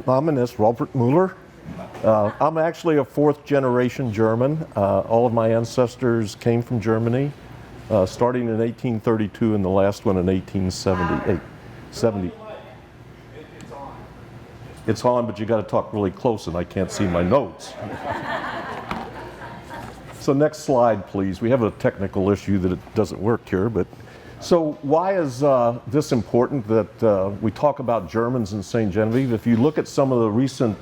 Name ist Robert Mueller. I'm actually a fourth generation German. All of my ancestors came from Germany, starting in 1832 and the last one in 1878. It's on, but you got to talk really close and I can't see my notes. So next slide, please. We have a technical issue that it doesn't work here, but so why is this important that we talk about Germans in St. Genevieve? If you look at some of the recent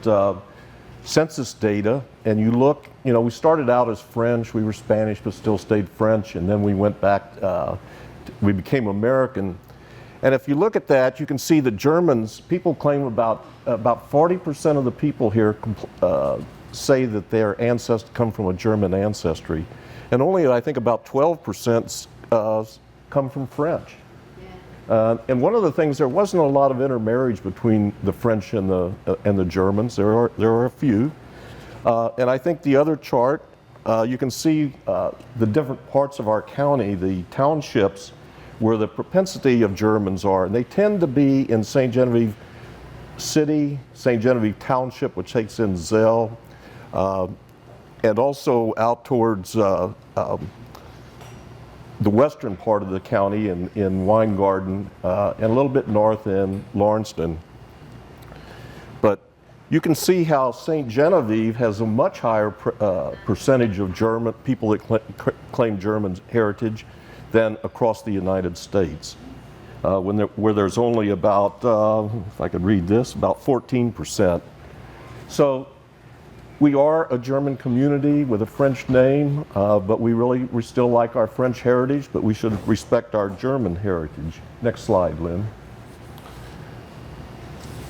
census data and you look, we started out as French, we were Spanish but still stayed French, and then we went back, we became American. And if you look at that, you can see the Germans, people claim about 40% of the people here say that their ancestors come from a German ancestry. And only, I think, about 12% come from French. Yeah. And one of the things, there wasn't a lot of intermarriage between the French and the Germans. There are a few. And I think the other chart, you can see the different parts of our county, the townships, where the propensity of Germans are. And they tend to be in St. Genevieve City, St. Genevieve Township, which takes in Zell, and also out towards the western part of the county in Weingarten, and a little bit north in Lawrencetown. But you can see how St. Genevieve has a much higher percentage of German people that claim German heritage than across the United States, where there's only about, if I could read this, about 14%. So we are a German community with a French name, but we still like our French heritage, but we should respect our German heritage. Next slide, Lynn.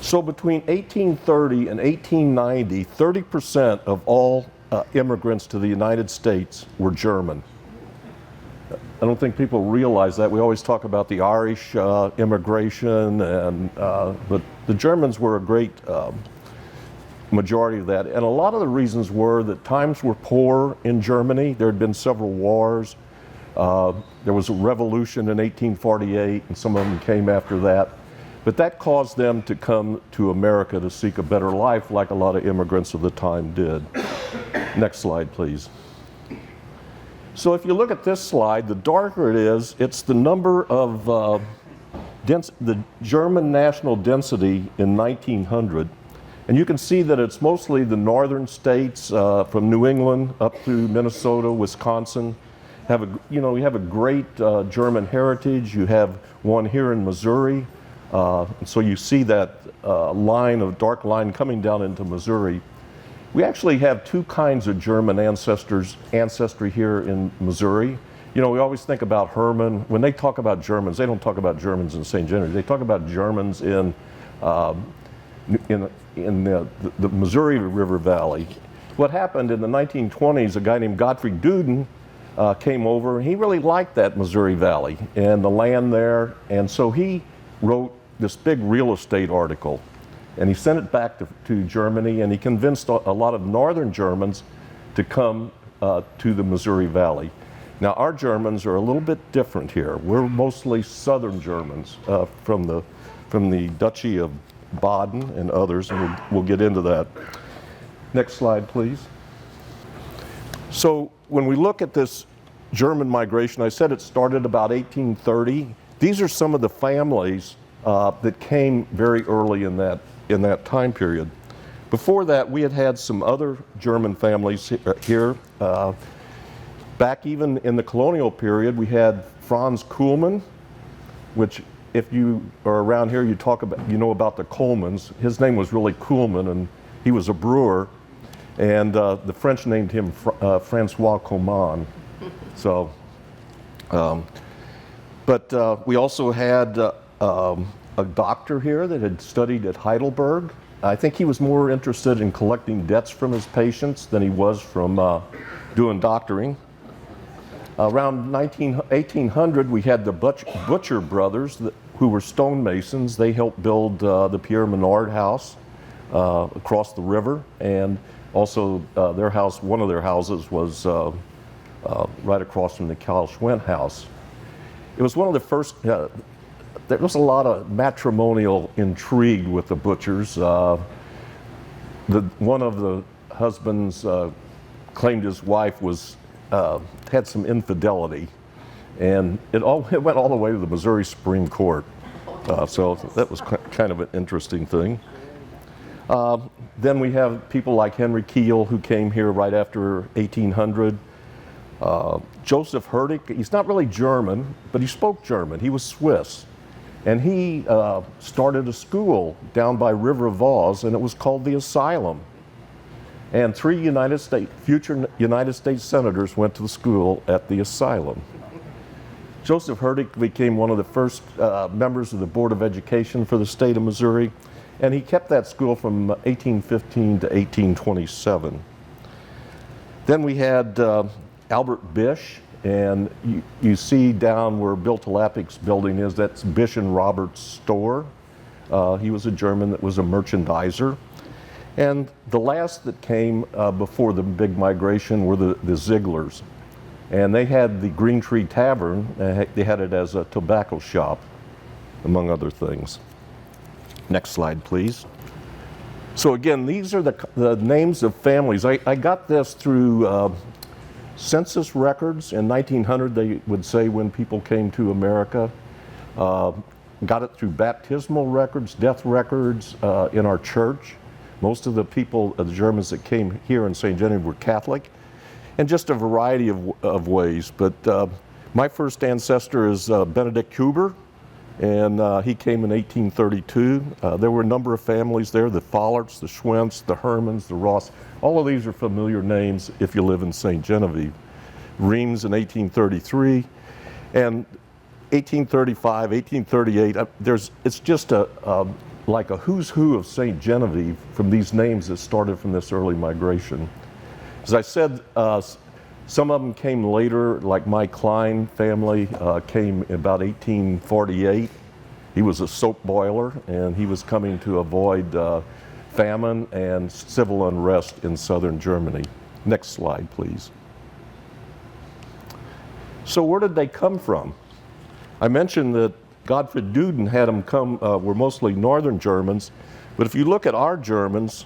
So between 1830 and 1890, 30% of all immigrants to the United States were German. I don't think people realize that. We always talk about the Irish immigration, but the Germans were a great majority of that. And a lot of the reasons were that times were poor in Germany. There had been several wars. There was a revolution in 1848, and some of them came after that. But that caused them to come to America to seek a better life, like a lot of immigrants of the time did. Next slide, please. So if you look at this slide, the darker it is, it's the number of the German national density in 1900. And you can see that it's mostly the northern states, from New England up through Minnesota, Wisconsin. You have a great German heritage. You have one here in Missouri. So you see that dark line coming down into Missouri. We actually have two kinds of German ancestry here in Missouri. We always think about Herman. When they talk about Germans, they don't talk about Germans in St. Genevieve. They talk about Germans in the Missouri River Valley. What happened in the 1920s, a guy named Gottfried Duden came over, and he really liked that Missouri Valley and the land there, and so he wrote this big real estate article, and he sent it back to Germany, and he convinced a lot of northern Germans to come to the Missouri Valley. Now, our Germans are a little bit different here. We're mostly southern Germans from the Duchy of Baden and others, and we'll get into that. Next slide, please. So when we look at this German migration, I said it started about 1830. These are some of the families that came very early in that time period. Before that, we had some other German families here. Back even in the colonial period, we had Franz Kuhlmann, which, if you are around here, you know about the Colemans. His name was really Kuhlmann, and he was a brewer, and the French named him Francois Coman. So, but we also had a doctor here that had studied at Heidelberg. I think he was more interested in collecting debts from his patients than he was from doing doctoring. Around 1800, we had the Butcher brothers who were stonemasons. They helped build the Pierre Menard house across the river, and also their house, one of their houses was right across from the Carl Schwendt house. It was one of the first, there was a lot of matrimonial intrigue with the Butchers. one of the husbands claimed his wife was had some infidelity, and it went all the way to the Missouri Supreme Court. So that was kind of an interesting thing. Then we have people like Henry Kiel, who came here right after 1800. Joseph Herdig, he's not really German, but he spoke German. He was Swiss. And he started a school down by River Vause, and it was called the Asylum. And 3 future United States senators went to the school at the Asylum. Joseph Herdig became one of the first members of the Board of Education for the state of Missouri, and he kept that school from 1815 to 1827. Then we had Albert Bish, and you see down where Bill Talapic's building is, that's Bish and Roberts' store. He was a German that was a merchandiser. And the last that came before the big migration were the Zieglers. And they had the Green Tree Tavern. They had it as a tobacco shop, among other things. Next slide, please. So again, these are the names of families. I got this through census records. In 1900, they would say when people came to America. Got it through baptismal records, death records in our church. Most of the people, the Germans that came here in St. Genevieve were Catholic, and just a variety of ways. But my first ancestor is Benedict Huber, and he came in 1832. There were a number of families there, the Follerts, the Schwentz, the Hermans, the Ross. All of these are familiar names if you live in St. Genevieve. Reims in 1833, and 1835, 1838, it's just like a who's who of St. Genevieve from these names that started from this early migration. As I said, some of them came later, like my Klein family came in about 1848. He was a soap boiler, and he was coming to avoid famine and civil unrest in southern Germany. Next slide, please. So where did they come from? I mentioned that Gottfried Duden had them come, were mostly northern Germans, but if you look at our Germans,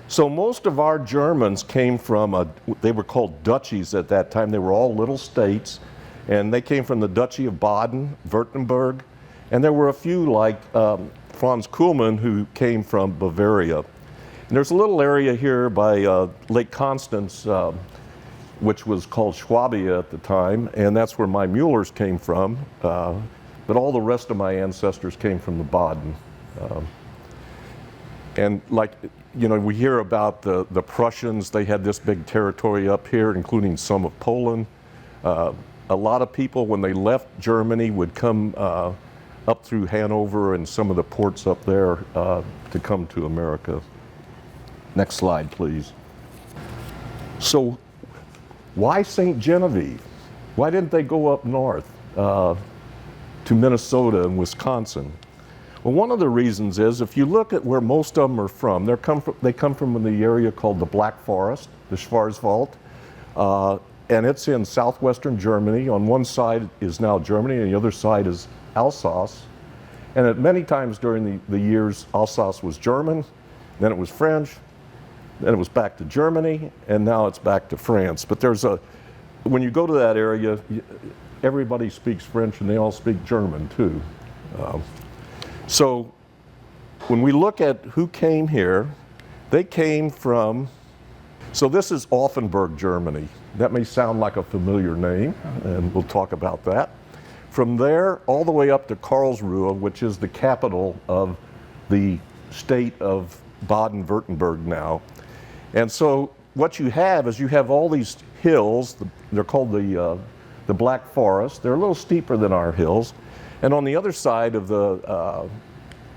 so most of our Germans came from, they were called duchies at that time. They were all little states, and they came from the Duchy of Baden, Württemberg, and there were a few like Franz Kuhlmann who came from Bavaria. And there's a little area here by Lake Constance, which was called Schwabia at the time, and that's where my Muellers came from. But all the rest of my ancestors came from the Baden. And like, you know, we hear about the Prussians. They had this big territory up here, including some of Poland. A lot of people, when they left Germany, would come up through Hanover and some of the ports up there to come to America. Next slide, please. So why St. Genevieve? Why didn't they go up north to Minnesota and Wisconsin? Well, one of the reasons is if you look at where most of them are from, they come from the area called the Black Forest, the Schwarzwald, and it's in southwestern Germany. On one side is now Germany, and the other side is Alsace. And at many times during the years, Alsace was German, then it was French, then it was back to Germany, and now it's back to France. But when you go to that area, everybody speaks French and they all speak German too. So when we look at who came here, they came from, so this is Offenburg, Germany. That may sound like a familiar name, and we'll talk about that. From there, all the way up to Karlsruhe, which is the capital of the state of Baden-Württemberg now. And so what you have is you have all these hills, they're called the Black Forest. They're a little steeper than our hills. And on the other side of the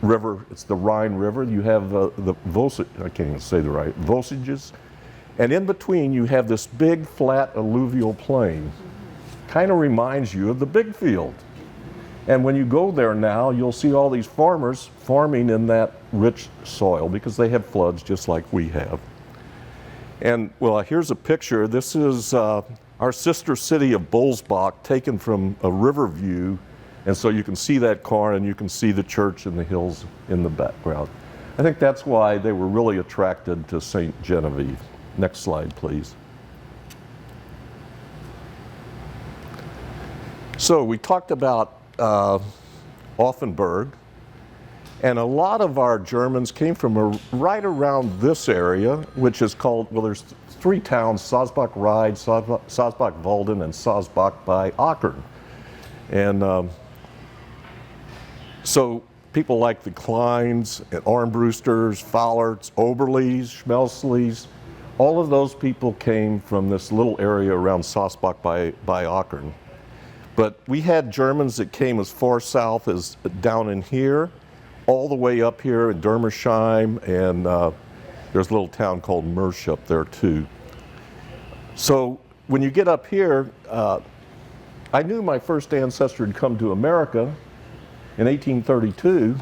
river, it's the Rhine River, you have the I can't even say the right, Vosges. And in between you have this big flat alluvial plain. Kind of reminds you of the big field. And when you go there now, you'll see all these farmers farming in that rich soil because they have floods just like we have. And well, here's a picture. This is our sister city of Bolsbach taken from a river view. And so you can see that car and you can see the church and the hills in the background. I think that's why they were really attracted to St. Genevieve. Next slide, please. So we talked about Offenburg, and a lot of our Germans came from right around this area, which is called, well, there's three towns, Salzbach-Rhein, Salzbach-Walden, and Salzbach bei Ackern. And so people like the Kleins, and Armbrusters, Fowlerts, Oberles, Schmelzlis, all of those people came from this little area around Salzbach bei Ackern. But we had Germans that came as far south as down in here, all the way up here in Dermersheim, and there's a little town called Mersch up there too. So when you get up here, I knew my first ancestor had come to America in 1832,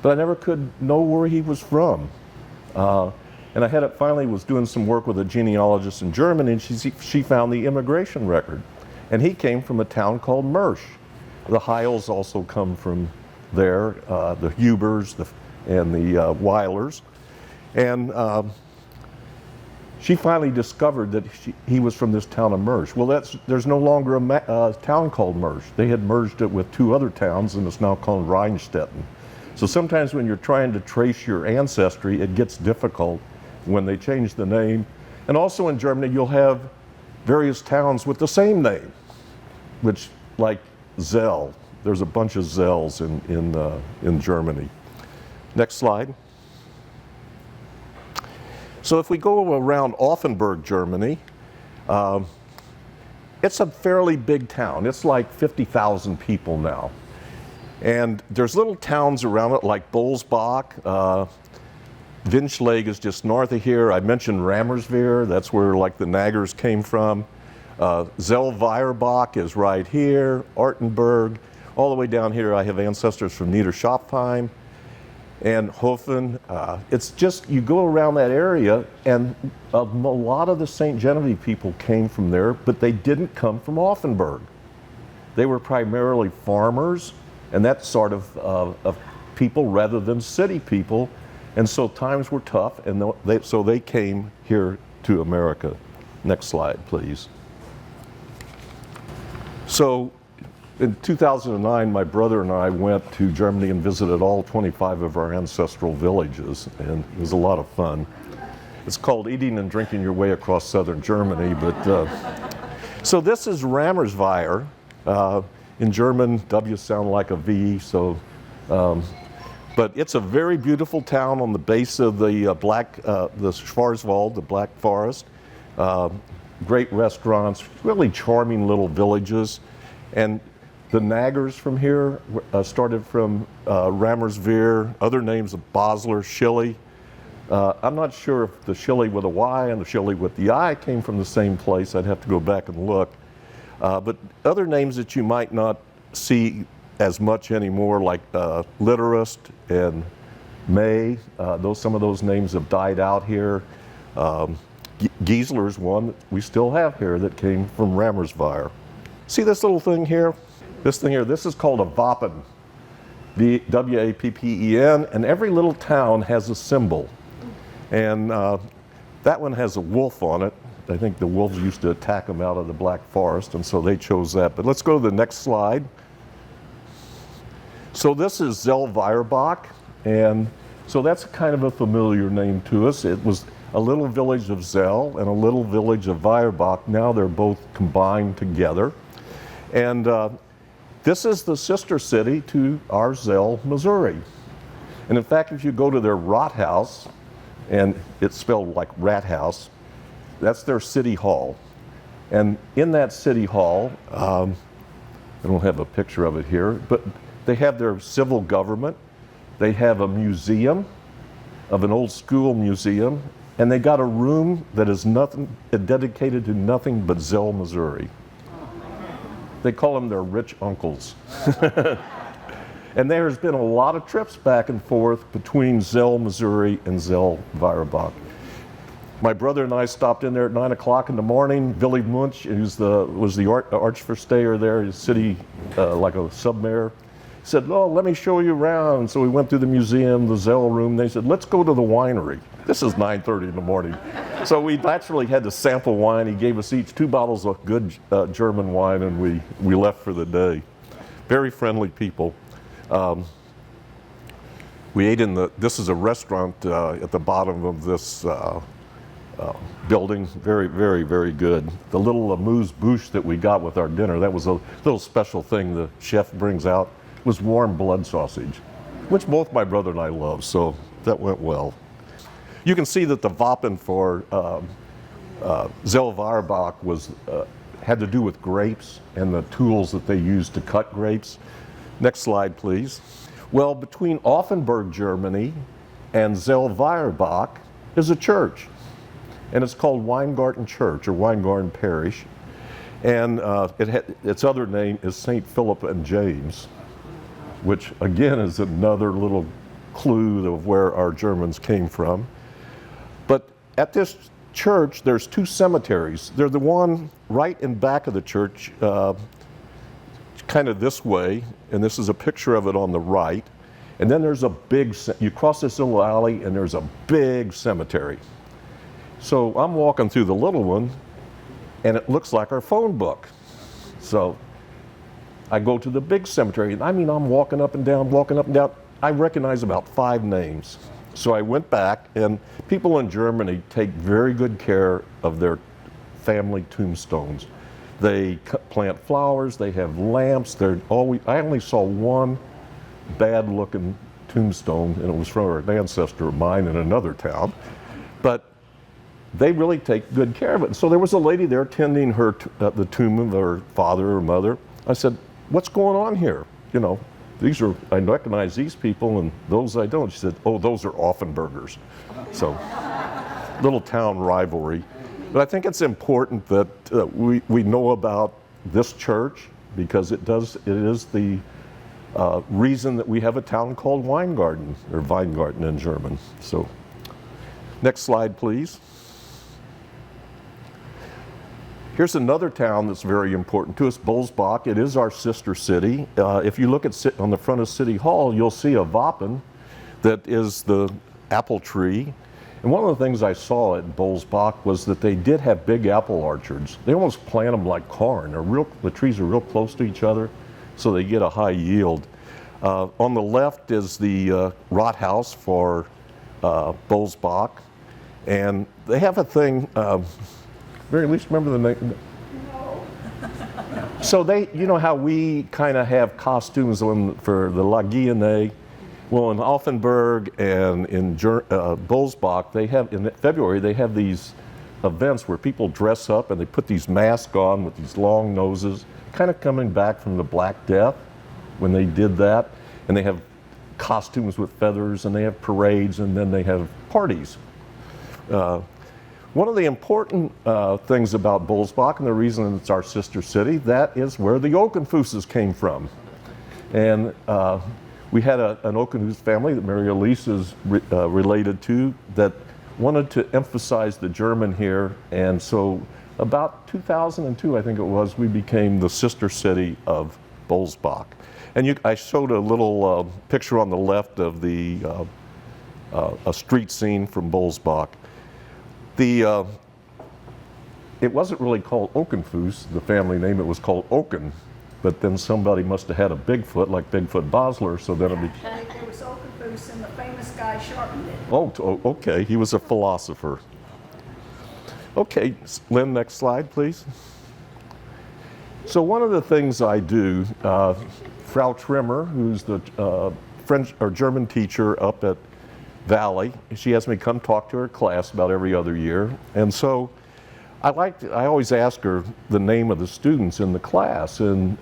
but I never could know where he was from. And I finally was doing some work with a genealogist in Germany, and she found the immigration record. And he came from a town called Mersch. The Heils also come from there, the Hubers and the Weilers. And she finally discovered that he was from this town of Mersch. Well, there's no longer a town called Mersch. They had merged it with two other towns, and it's now called Rheinstetten. So sometimes when you're trying to trace your ancestry, it gets difficult when they change the name. And also in Germany, you'll have various towns with the same name, which, like Zell, there's a bunch of Zells in Germany. Next slide. So if we go around Offenburg, Germany, it's a fairly big town. It's like 50,000 people now. And there's little towns around it like Bolsbach. Winschlag is just north of here. I mentioned Rammerswehr. That's where like the Naggers came from. Zell-Weierbach is right here. Artenburg. All the way down here I have ancestors from Niederschopfheim and Hofen. It's just, you go around that area, and a lot of the St. Genevieve people came from there, but they didn't come from Offenburg. They were primarily farmers and that sort of people rather than city people. And so times were tough, and so they came here to America. Next slide, please. So in 2009, my brother and I went to Germany and visited all 25 of our ancestral villages, and it was a lot of fun. It's called eating and drinking your way across southern Germany, but so this is Rammerswehr. In German, W sound like a V, so but it's a very beautiful town on the base of the the Schwarzwald, the Black Forest. Great restaurants, really charming little villages. And the Naggers from here started from Rammerswehr, other names of Basler, Schilly. I'm not sure if the Schilly with a Y and the Schilly with the I came from the same place. I'd have to go back and look. But other names that you might not see as much anymore, like Litterist and May, some of those names have died out here. Giesler's one that we still have here that came from Rammerswehr. See this little thing here? This thing here, this is called a Wappen, W-A-P-P-E-N, and every little town has a symbol. And that one has a wolf on it. I think the wolves used to attack them out of the Black Forest, and so they chose that. But let's go to the next slide. So this is Zell-Weierbach, and so that's kind of a familiar name to us. It was a little village of Zell and a little village of Weierbach. Now they're both combined together. And this is the sister city to our Zell, Missouri. And in fact, if you go to their Rathaus, and it's spelled like rat house, that's their city hall. And in that city hall, I don't have a picture of it here, but they have their civil government. They have a museum, of an old school museum, and they got a room that is dedicated to nothing but Zell, Missouri. They call them their rich uncles. And there's been a lot of trips back and forth between Zell, Missouri and Zell-Weierbach. My brother and I stopped in there at 9 o'clock in the morning. Willy Munch, who was the archversteher there, his city, like a sub-mayor, said, oh, let me show you around. So we went through the museum, the Zell room. They said, let's go to the winery. This is 9:30 in the morning. So we naturally had to sample wine. He gave us each 2 bottles of good German wine, and we left for the day. Very friendly people. We ate this is a restaurant at the bottom of this building. Very, very, very good. The little amuse-bouche that we got with our dinner, that was a little special thing the chef brings out, was warm blood sausage, which both my brother and I love, so that went well. You can see that the Wappen for Zellwegerbach had to do with grapes and the tools that they used to cut grapes. Next slide, please. Well, between Offenburg, Germany and Zellwegerbach is a church, and it's called Weingarten Church or Weingarten Parish, and its other name is St. Philip and James, which again is another little clue of where our Germans came from. But at this church, there's 2 cemeteries. They're the one right in back of the church, kind of this way, and this is a picture of it on the right. And then there's you cross this little alley and there's a big cemetery. So I'm walking through the little one and it looks like our phone book. So I go to the big cemetery, and I mean, I'm walking up and down. I recognize about 5 names. So I went back, and people in Germany take very good care of their family tombstones. They plant flowers, they have lamps. I only saw one bad-looking tombstone, and it was from an ancestor of mine in another town. But they really take good care of it. And so there was a lady there tending the tomb of her father or mother. I said, what's going on here? You know, I recognize these people and those I don't. She said, oh, those are Offenburgers. So, little town rivalry. But I think it's important that we know about this church, because it is the reason that we have a town called Weingarten, or Weingarten in German. So, next slide, please. Here's another town that's very important to us, Bolsbach. It is our sister city. If you look on the front of City Hall, you'll see a Wappen that is the apple tree. And one of the things I saw at Bolsbach was that they did have big apple orchards. They almost plant them like corn. The trees are real close to each other, so they get a high yield. On the left is the Rathaus for Bolsbach. And they have a thing, Mary, at least remember the name? No. So you know how we kind of have costumes for the La Guillenée? Well, in Offenburg and in Bolsbach, in February, they have these events where people dress up and they put these masks on with these long noses, kind of coming back from the Black Death when they did that. And they have costumes with feathers, and they have parades, and then they have parties. One of the important things about Bolsbach, and the reason it's our sister city, that is where the Okenfuses came from. And we had an Okenfus family that Mary Elise is related to that wanted to emphasize the German here. And so about 2002, I think it was, we became the sister city of Bolsbach. And I showed a little picture on the left of a street scene from Bolsbach. It wasn't really called Okenfus, the family name, it was called Oken, but then somebody must have had a Bigfoot, like Bigfoot Bosler, so then it was Oktoberfest, and the famous guy sharpened it. Oh, okay, he was a philosopher. Okay, Lynn, next slide, please. So one of the things I do, Frau Trimmer, who's the French or German teacher up at Valley, she has me come talk to her class about every other year. And so I always ask her the name of the students in the class. And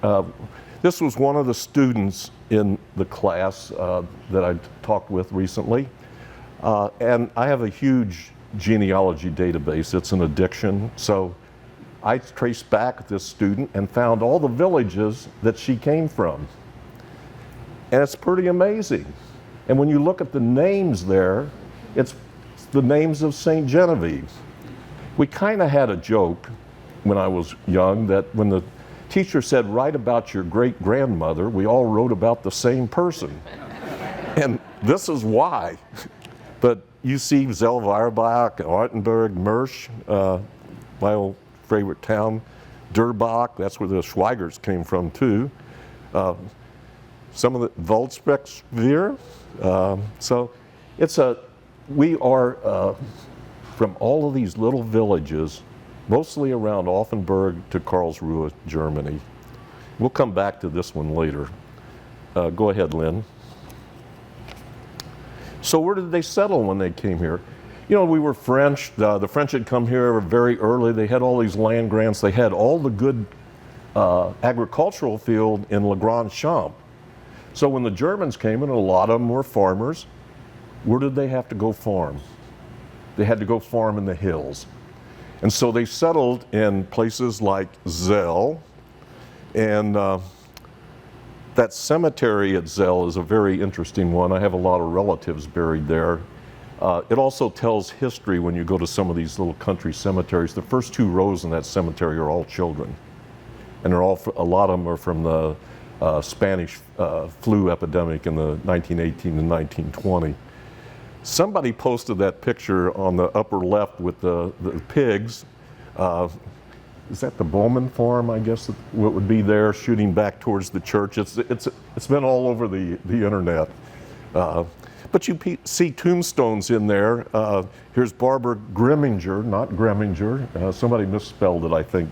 this was one of the students in the class that I talked with recently. And I have a huge genealogy database. It's an addiction. So I traced back this student and found all the villages that she came from. And it's pretty amazing. And when you look at the names there, it's the names of St. Genevieve. We kind of had a joke when I was young that when the teacher said, write about your great-grandmother. We all wrote about the same person. And this is why. But you see Zellweierbach, Ortenburg, Mersch, my old favorite town, Durbach, that's where the Schweigers came from too. Some of the Volksbecksphere. So we are from all of these little villages, mostly around Offenburg to Karlsruhe, Germany. We'll come back to this one later. Go ahead, Lynn. So where did they settle when they came here? You know, we were French. The French had come here very early. They had all these land grants. They had all the good agricultural field in Le Grand Champ. So when the Germans came, and a lot of them were farmers, where did they have to go farm? They had to go farm in the hills. And so they settled in places like Zell, and that cemetery at Zell is a very interesting one. I have a lot of relatives buried there. It also tells history when you go to some of these little country cemeteries. The first 2 rows in that cemetery are all children. And they're all, a lot of them are from the Spanish flu epidemic in the 1918 and 1920. Somebody posted that picture on the upper left with the pigs. Is that the Bowman farm, I guess, what would be there, shooting back towards the church? It's been all over the internet. But you see tombstones in there. Here's Barbara Grimminger, not Greminger. Somebody misspelled it, I think.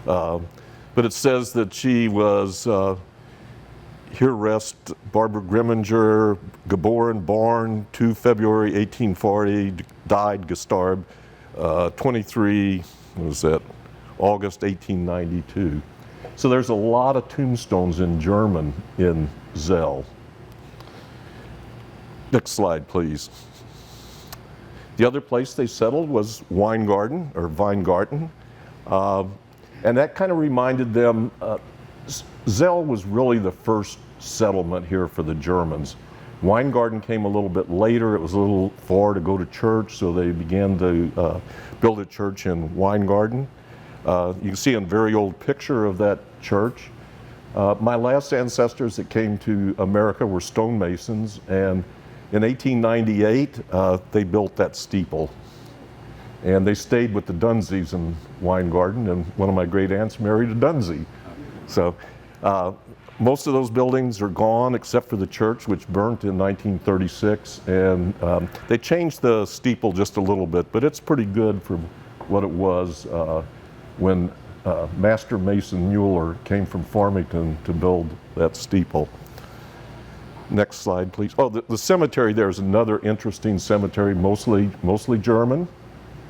But it says that she was, here rests Barbara Grimminger, geboren, born 2 February 1840, died gestorben 23, what was that, August 1892. So there's a lot of tombstones in German in Zell. Next slide, please. The other place they settled was Weingarten. And that kind of reminded them, Zell was really the first settlement here for the Germans. Weingarten came a little bit later. It was a little far to go to church, so they began to build a church in Weingarten. You can see a very old picture of that church. My last ancestors that came to America were stonemasons, and in 1898, they built that steeple. And they stayed with the Dunseys in Weingarten, and one of my great aunts married a Dunsey. So most of those buildings are gone except for the church, which burnt in 1936. And they changed the steeple just a little bit, but it's pretty good for what it was when Master Mason Mueller came from Farmington to build that steeple. Next slide, please. Oh, the cemetery there is another interesting cemetery, mostly German.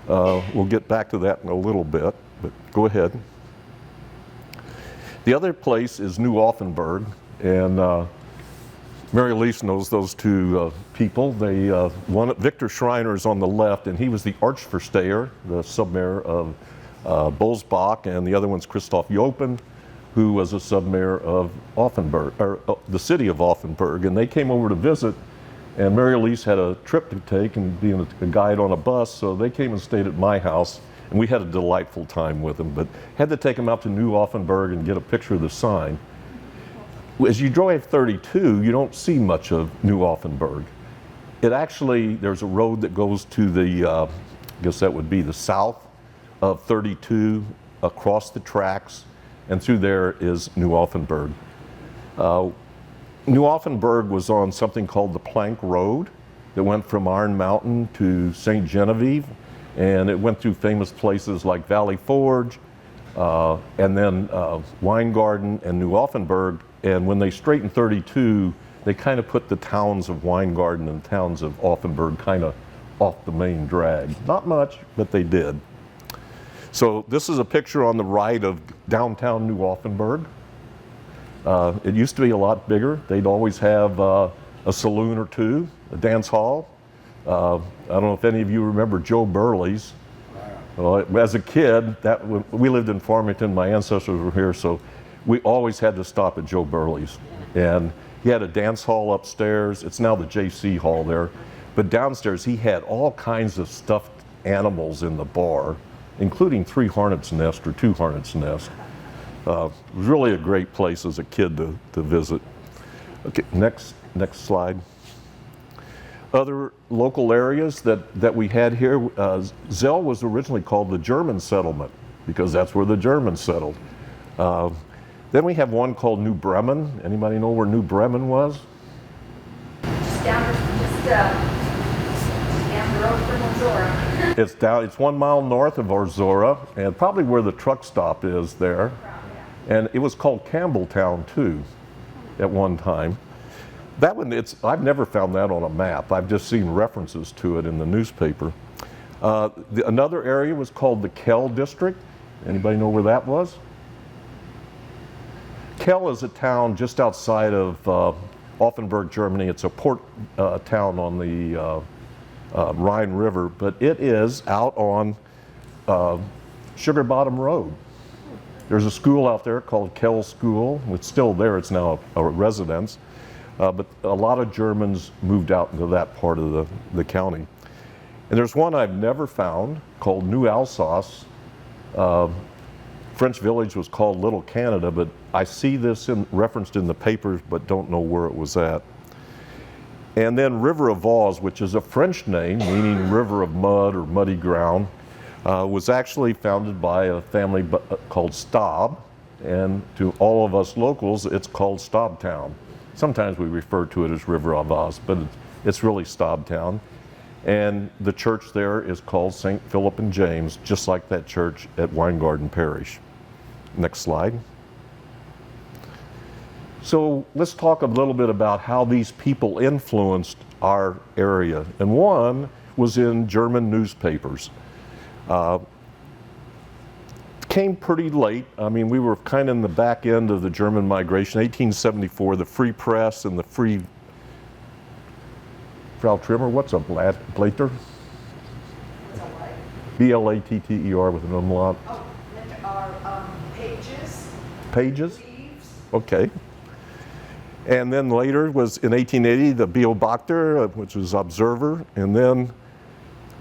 We'll get back to that in a little bit, but go ahead. The other place is New Offenburg, and Mary Elise knows those 2 people. Victor Schreiner is on the left, and he was the Archversteher, the submayor of Bolsbach, and the other one's Christoph Jopen, who was a submayor of Offenburg, or the city of Offenburg, and they came over to visit. And Mary Elise had a trip to take and being a guide on a bus, so they came and stayed at my house, and we had a delightful time with them, but had to take them out to New Offenburg and get a picture of the sign. As you drive 32, you don't see much of New Offenburg. There's a road that goes to the, I guess that would be the south of 32, across the tracks, and through there is New Offenburg. New Offenburg was on something called the Plank Road that went from Iron Mountain to St. Genevieve, and it went through famous places like Valley Forge, and then Weingarten and New Offenburg. And when they straightened 32, they kind of put the towns of Weingarten and towns of Offenburg kind of off the main drag. Not much, but they did. So this is a picture on the right of downtown New Offenburg. It used to be a lot bigger. They'd always have a saloon or 2, a dance hall. I don't know if any of you remember Joe Burley's. Well, as a kid, we lived in Farmington. My ancestors were here, so we always had to stop at Joe Burley's. And he had a dance hall upstairs. It's now the JC Hall there. But downstairs, he had all kinds of stuffed animals in the bar, including 3 hornets' nests or 2 hornets' nests. Really a great place as a kid to visit. Okay, next slide. Other local areas that we had here, Zell was originally called the German settlement because that's where the Germans settled. Then we have one called New Bremen. Anybody know where New Bremen was? Just down the road from Missouri. It's 1 mile north of Orzora, and probably where the truck stop is there. And it was called Campbelltown too, at one time. That one, I've never found that on a map. I've just seen references to it in the newspaper. Another area was called the Kell district. Anybody know where that was? Kell is a town just outside of Offenburg, Germany. It's a port town on the Rhine River, but it is out on Sugar Bottom Road. There's a school out there called Kell School. It's still there. It's now a residence. But a lot of Germans moved out into that part of the county. And there's one I've never found called New Alsace. French village was called Little Canada, but I see this referenced in the papers, but don't know where it was at. And then River of Vause, which is a French name, meaning river of mud or muddy ground, was actually founded by a family called Staub. And to all of us locals, it's called Staubtown. Sometimes we refer to it as River of Vause, but it's really Staubtown. And the church there is called St. Philip and James, just like that church at Weingarten Parish. Next slide. So let's talk a little bit about how these people influenced our area. And one was in German newspapers. Came pretty late. I mean, we were kind of in the back end of the German migration. 1874, the Free Press and the Free... Frau Trimmer, what's a Blatter? B-L-A-T-T-E-R with an umlaut. Oh, pages. Pages? Leaves. Okay. And then later was in 1880, the Beobachter, which was Observer. And then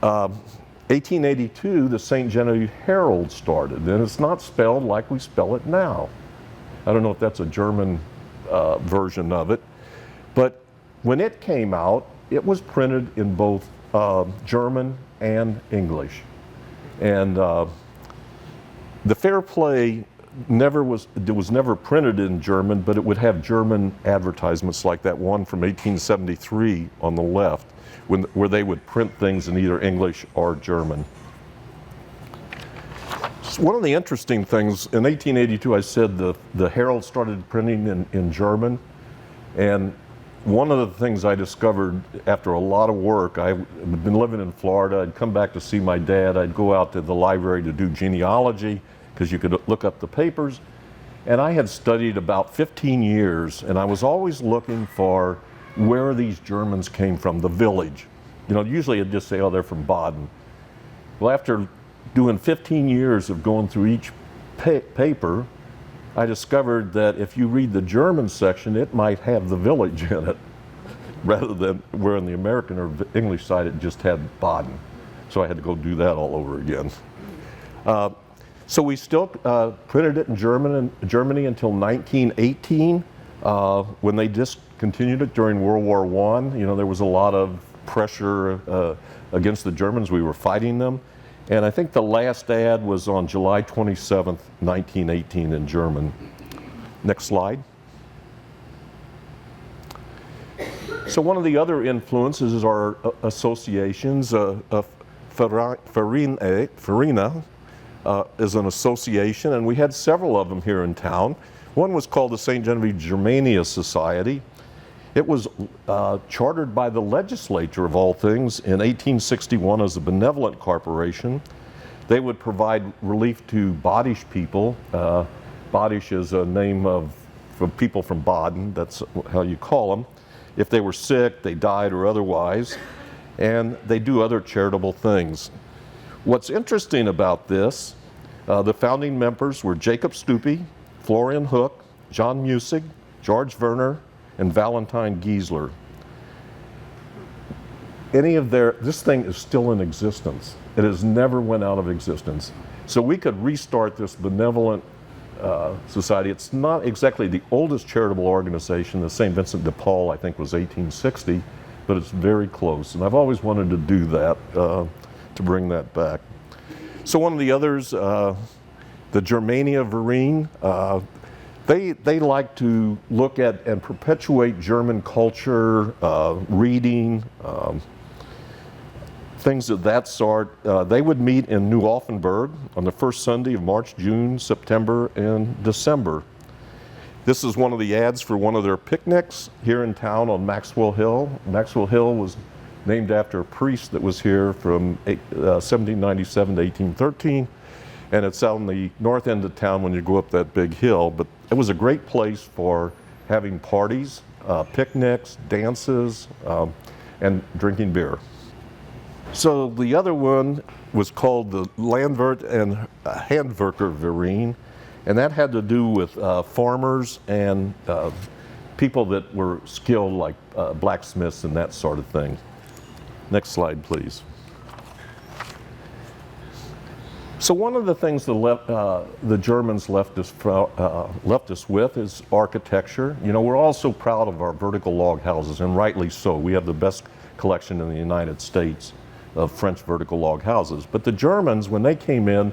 1882, the St. Genevieve Herald started. And it's not spelled like we spell it now. I don't know if that's a German version of it. But when it came out, it was printed in both German and English. And the Fair Play was never printed in German, but it would have German advertisements like that one from 1873 on the left, where they would print things in either English or German. So one of the interesting things, in 1882 I said the Herald started printing in German, and one of the things I discovered after a lot of work, I'd been living in Florida, I'd come back to see my dad, I'd go out to the library to do genealogy, because you could look up the papers, and I had studied about 15 years, and I was always looking for where these Germans came from, the village. You know, usually I'd just say, oh, they're from Baden. Well, after doing 15 years of going through each paper, I discovered that if you read the German section, it might have the village in it, rather than where in the American or English side it just had Baden. So I had to go do that all over again. So we still printed it in Germany until 1918, when they discontinued it during World War I. You know, there was a lot of pressure against the Germans. We were fighting them. And I think the last ad was on July 27th, 1918 in German. Next slide. So one of the other influences is our associations. Farina is an association, and we had several of them here in town. One was called the St. Genevieve Germania Society. It was chartered by the legislature, of all things, in 1861 as a benevolent corporation. They would provide relief to Badisch people. Badisch is a name for people from Baden, that's how you call them. If they were sick, they died, or otherwise. And they do other charitable things. What's interesting about this, the founding members were Jacob Stupi, Florian Hook, John Musig, George Werner, and Valentine Giesler. This thing is still in existence. It has never went out of existence. So we could restart this benevolent Society. It's not exactly the oldest charitable organization. The St. Vincent de Paul, I think, was 1860, but it's very close. And I've always wanted to do that, to bring that back. So one of the others, the Germania Verein, they like to look at and perpetuate German culture, reading, things of that sort. They would meet in New Offenburg on the first Sunday of March, June, September, and December. This is one of the ads for one of their picnics here in town on Maxwell Hill. Maxwell Hill was named after a priest that was here from 1797 to 1813, and it's out on the north end of town when you go up that big hill. But it was a great place for having parties, picnics, dances, and drinking beer. So the other one was called the Landwirt and Handwerker Verein, and that had to do with farmers and people that were skilled, like blacksmiths and that sort of thing. Next slide, please. So one of the things the Germans left us with is architecture. You know, we're all so proud of our vertical log houses, and rightly so. We have the best collection in the United States of French vertical log houses. But the Germans, when they came in,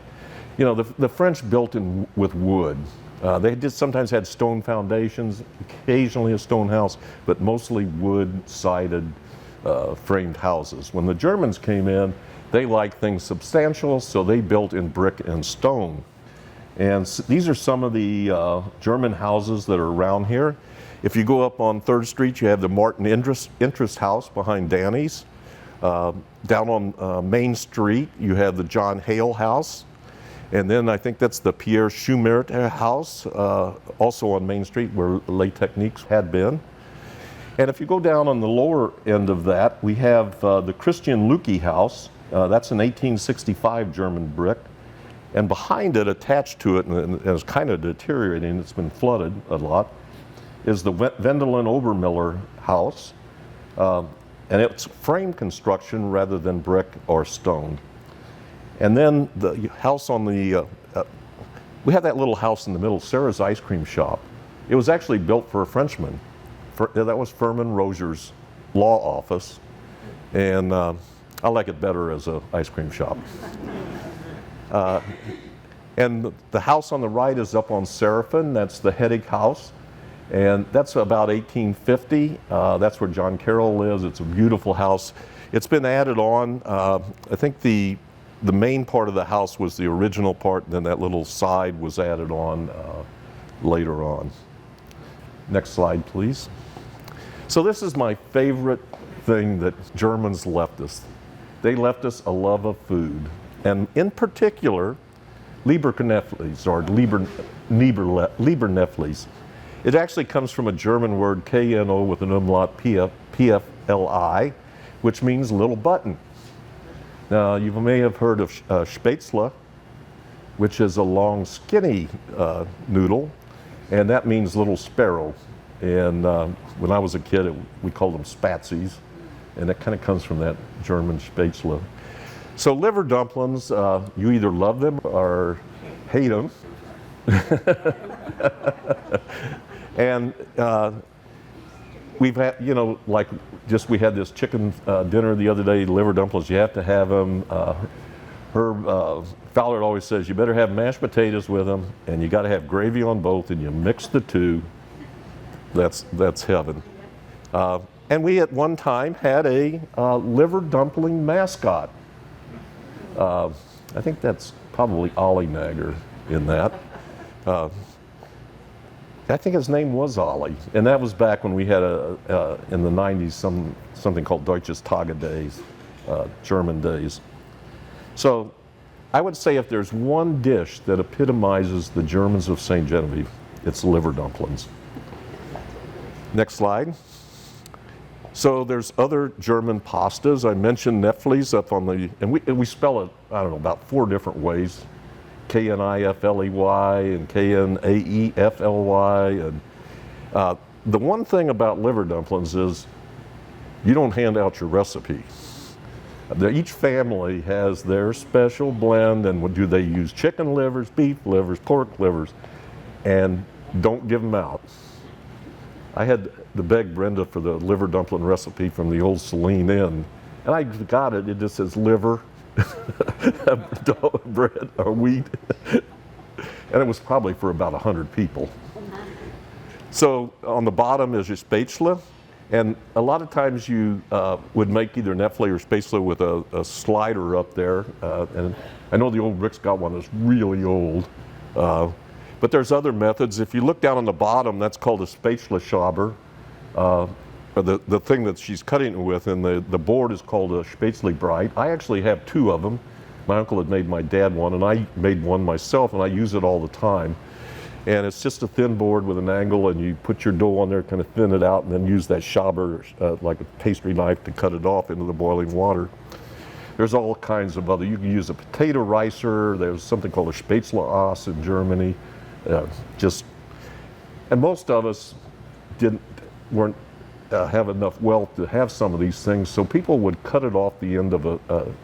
you know, the French built with wood. They sometimes had stone foundations, occasionally a stone house, but mostly wood-sided framed houses. When the Germans came in, they liked things substantial, so they built in brick and stone. And these are some of the German houses that are around here. If you go up on 3rd Street, you have the Martin Interest House behind Danny's. Down on Main Street, you have the John Hale House. And then I think that's the Pierre Schumert House, also on Main Street where Les Techniques had been. And if you go down on the lower end of that, we have the Christian Lukey House. That's an 1865 German brick. And behind it, attached to it, and it's kind of deteriorating, it's been flooded a lot, is the Wendelin Obermiller House. And it's frame construction rather than brick or stone. And then the house on the, we have that little house in the middle, Sarah's Ice Cream Shop. It was actually built for a Frenchman. That was Furman Roger's law office. And I like it better as an ice cream shop. And the house on the right is up on Seraphin. That's the Hedig House. And that's about 1850. That's where John Carroll lives. It's a beautiful house. It's been added on. I think the main part of the house was the original part, and then that little side was added on later on. Next slide, please. So this is my favorite thing that Germans left us. They left us a love of food, and in particular, Leberknäfflis or Leberknäfflis. It actually comes from a German word, K-N-O with an umlaut, P-F-L-I, which means little button. Now, you may have heard of Spätzle, which is a long, skinny noodle, and that means little sparrow. And when I was a kid, we called them Spatsies, and it kind of comes from that German Spätzle. So liver dumplings, you either love them or hate them. And we've had, you know, like we had this chicken dinner the other day, liver dumplings, you have to have them. Herb Fowler always says you better have mashed potatoes with them, and you got to have gravy on both, and you mix the two. That's heaven. And we at one time had a liver dumpling mascot. I think that's probably Ollie Nagger in that. I think his name was Ollie, and that was back when we had in the 90s something called Deutsches Tage Days, German days. So I would say if there's one dish that epitomizes the Germans of St. Genevieve, it's liver dumplings. Next slide. So there's other German pastas. I mentioned Knäfflis up on the, and we spell it, I don't know, about 4 different ways. K-N-I-F-L-E-Y and K-N-A-E-F-L-Y. And the one thing about liver dumplings is you don't hand out your recipe. Each family has their special blend, and do they use chicken livers, beef livers, pork livers? and don't give them out. I had to beg Brenda for the liver dumpling recipe from the old Celine Inn, and I got it. It just says liver, bread, or wheat, and it was probably for about 100 people. So on the bottom is your spätzle, and a lot of times you would make either Nefle or spätzle with a slider up there, and I know the old Rick's got one that's really old. But there's other methods. If you look down on the bottom, that's called a Spätzle-Schaber, or the thing that she's cutting it with, and the board is called a Spätzle-Breit. I actually have two of them. My uncle had made my dad one, and I made one myself, and I use it all the time. And it's just a thin board with an angle, and you put your dough on there, kind of thin it out, and then use that Schaber, like a pastry knife, to cut it off into the boiling water. There's all kinds of other, you can use a potato ricer, there's something called a Spätzle-Ass in Germany. And most of us weren't have enough wealth to have some of these things, so people would cut it off the end of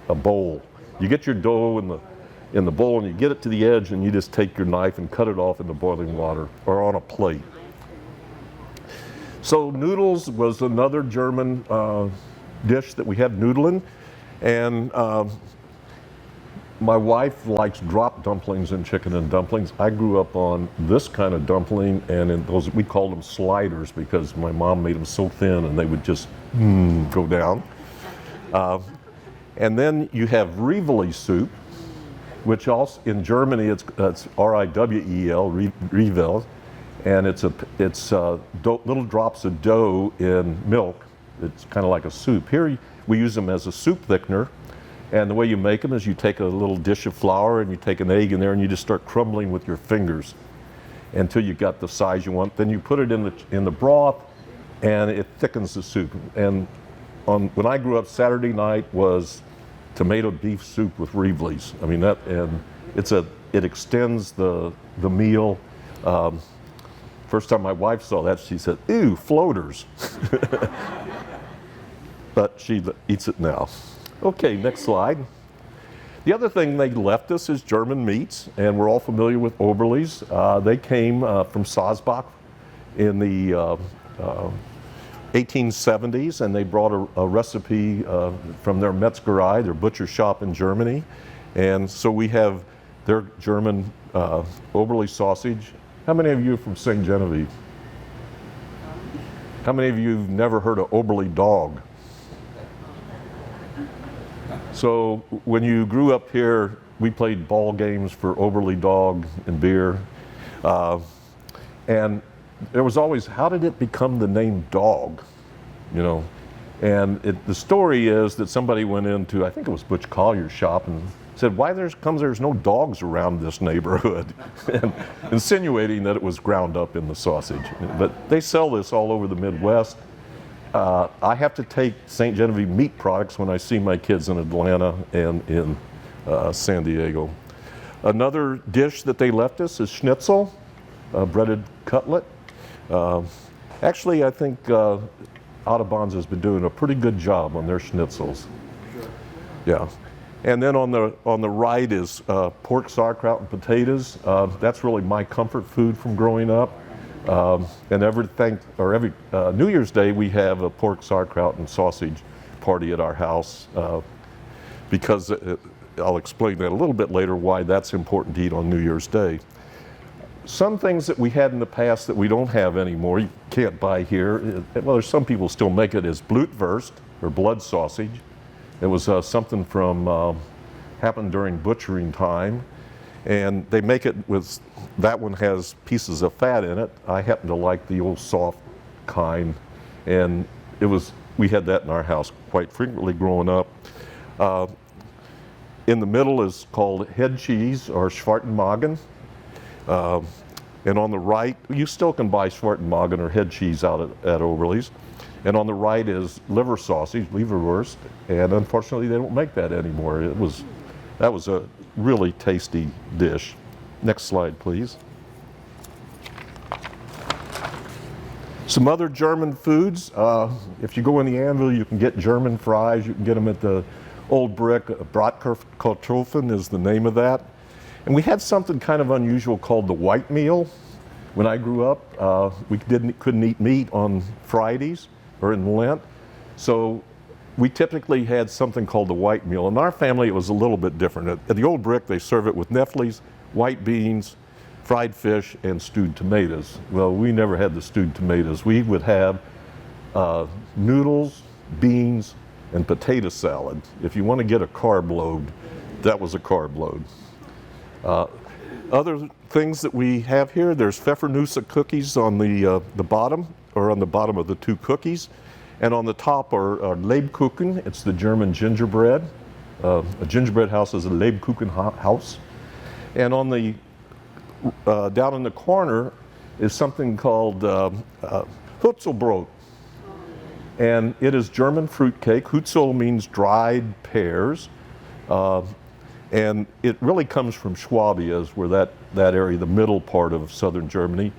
a bowl. You get your dough in the bowl, and you get it to the edge, and you just take your knife and cut it off in the boiling water or on a plate. So noodles was another German dish that we had, Nudeln, and my wife likes drop dumplings and chicken and dumplings. I grew up on this kind of dumpling, and in those, we called them sliders because my mom made them so thin and they would just go down. And then you have Rivoli soup, which also in Germany it's R-I-W-E-L, Rivel, and it's little drops of dough in milk. It's kind of like a soup. Here we use them as a soup thickener. And the way you make them is you take a little dish of flour and you take an egg in there and you just start crumbling with your fingers until you got the size you want. Then you put it in the broth, and it thickens the soup. And when I grew up, Saturday night was tomato beef soup with Rivelis. I mean it extends the meal. First time my wife saw that, she said, "Ew, floaters." But she eats it now. Okay, next slide. The other thing they left us is German meats, and we're all familiar with Oberli's. They came from Salzbach in the 1870s, and they brought a recipe from their Metzgerei, their butcher shop in Germany. And so we have their German Oberli sausage. How many of you are from St. Genevieve? How many of you have never heard of Oberli dog? So when you grew up here, we played ball games for Oberli dog and beer. And there was always, how did it become the name dog? You know, and the story is that somebody went into, I think it was Butch Collier's shop, and said, why there's no dogs around this neighborhood? And insinuating that it was ground up in the sausage. But they sell this all over the Midwest. I have to take St. Genevieve meat products when I see my kids in Atlanta and in San Diego. Another dish that they left us is schnitzel, breaded cutlet. Actually, I think Audubon's has been doing a pretty good job on their schnitzels. Sure. Yeah. And then on the right is pork sauerkraut and potatoes. That's really my comfort food from growing up. And every New Year's Day we have a pork sauerkraut and sausage party at our house because I'll explain that a little bit later why that's important to eat on New Year's Day. Some things that we had in the past that we don't have anymore, you can't buy here. Well, there's some people still make it as Blutwurst or blood sausage. It was something from happened during butchering time. And they make it with, that one has pieces of fat in it. I happen to like the old soft kind. And we had that in our house quite frequently growing up. In the middle is called head cheese or Schwartenmagen. And on the right, you still can buy Schwartenmagen or head cheese out at Oberli's. And on the right is liver sausage, Leberwurst. And unfortunately, they don't make that anymore. That was a really tasty dish. Next slide, please. Some other German foods. If you go in the Anvil, you can get German fries. You can get them at the Old Brick. Bratkartoffeln is the name of that. And we had something kind of unusual called the white meal. When I grew up, we couldn't eat meat on Fridays or in Lent, so we typically had something called the white meal. In our family, it was a little bit different. At the Old Brick, they serve it with nefles, white beans, fried fish, and stewed tomatoes. Well, we never had the stewed tomatoes. We would have noodles, beans, and potato salad. If you want to get a carb load, that was a carb load. Other things that we have here, there's Pfeffernusse cookies on the bottom, or on the bottom of the two cookies. And on the top are Lebkuchen. It's the German gingerbread. A gingerbread house is a Lebkuchen house. And on the down in the corner is something called Hutzelbrot. And it is German fruit cake. Hutzel means dried pears. And it really comes from Schwabia, where that area, the middle part of southern Germany.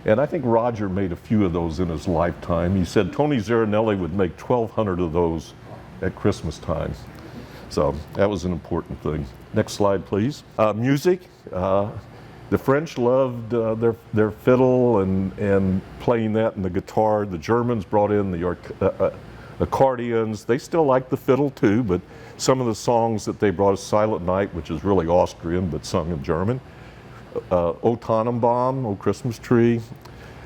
And I think Roger made a few of those in his lifetime. He said Tony Zarinelli would make 1,200 of those at Christmas time. So that was an important thing. Next slide, please. Music. The French loved their fiddle and playing that and the guitar. The Germans brought in the accordions. They still like the fiddle too, but some of the songs that they brought is Silent Night, which is really Austrian but sung in German. O Tannenbaum, O Christmas Tree.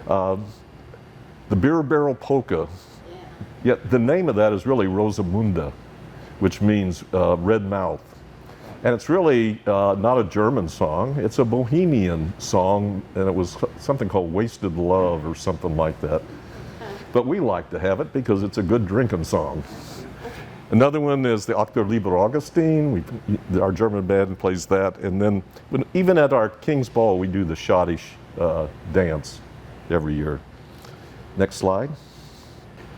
The Beer Barrel Polka. Yet the name of that is really Rosamunde, which means red mouth. And it's really not a German song, it's a Bohemian song, and it was something called Wasted Love or something like that. But we like to have it because it's a good drinking song. Another one is the Ach du lieber Augustin. Our German band plays that. And then even at our King's Ball, we do the Schottish dance every year. Next slide.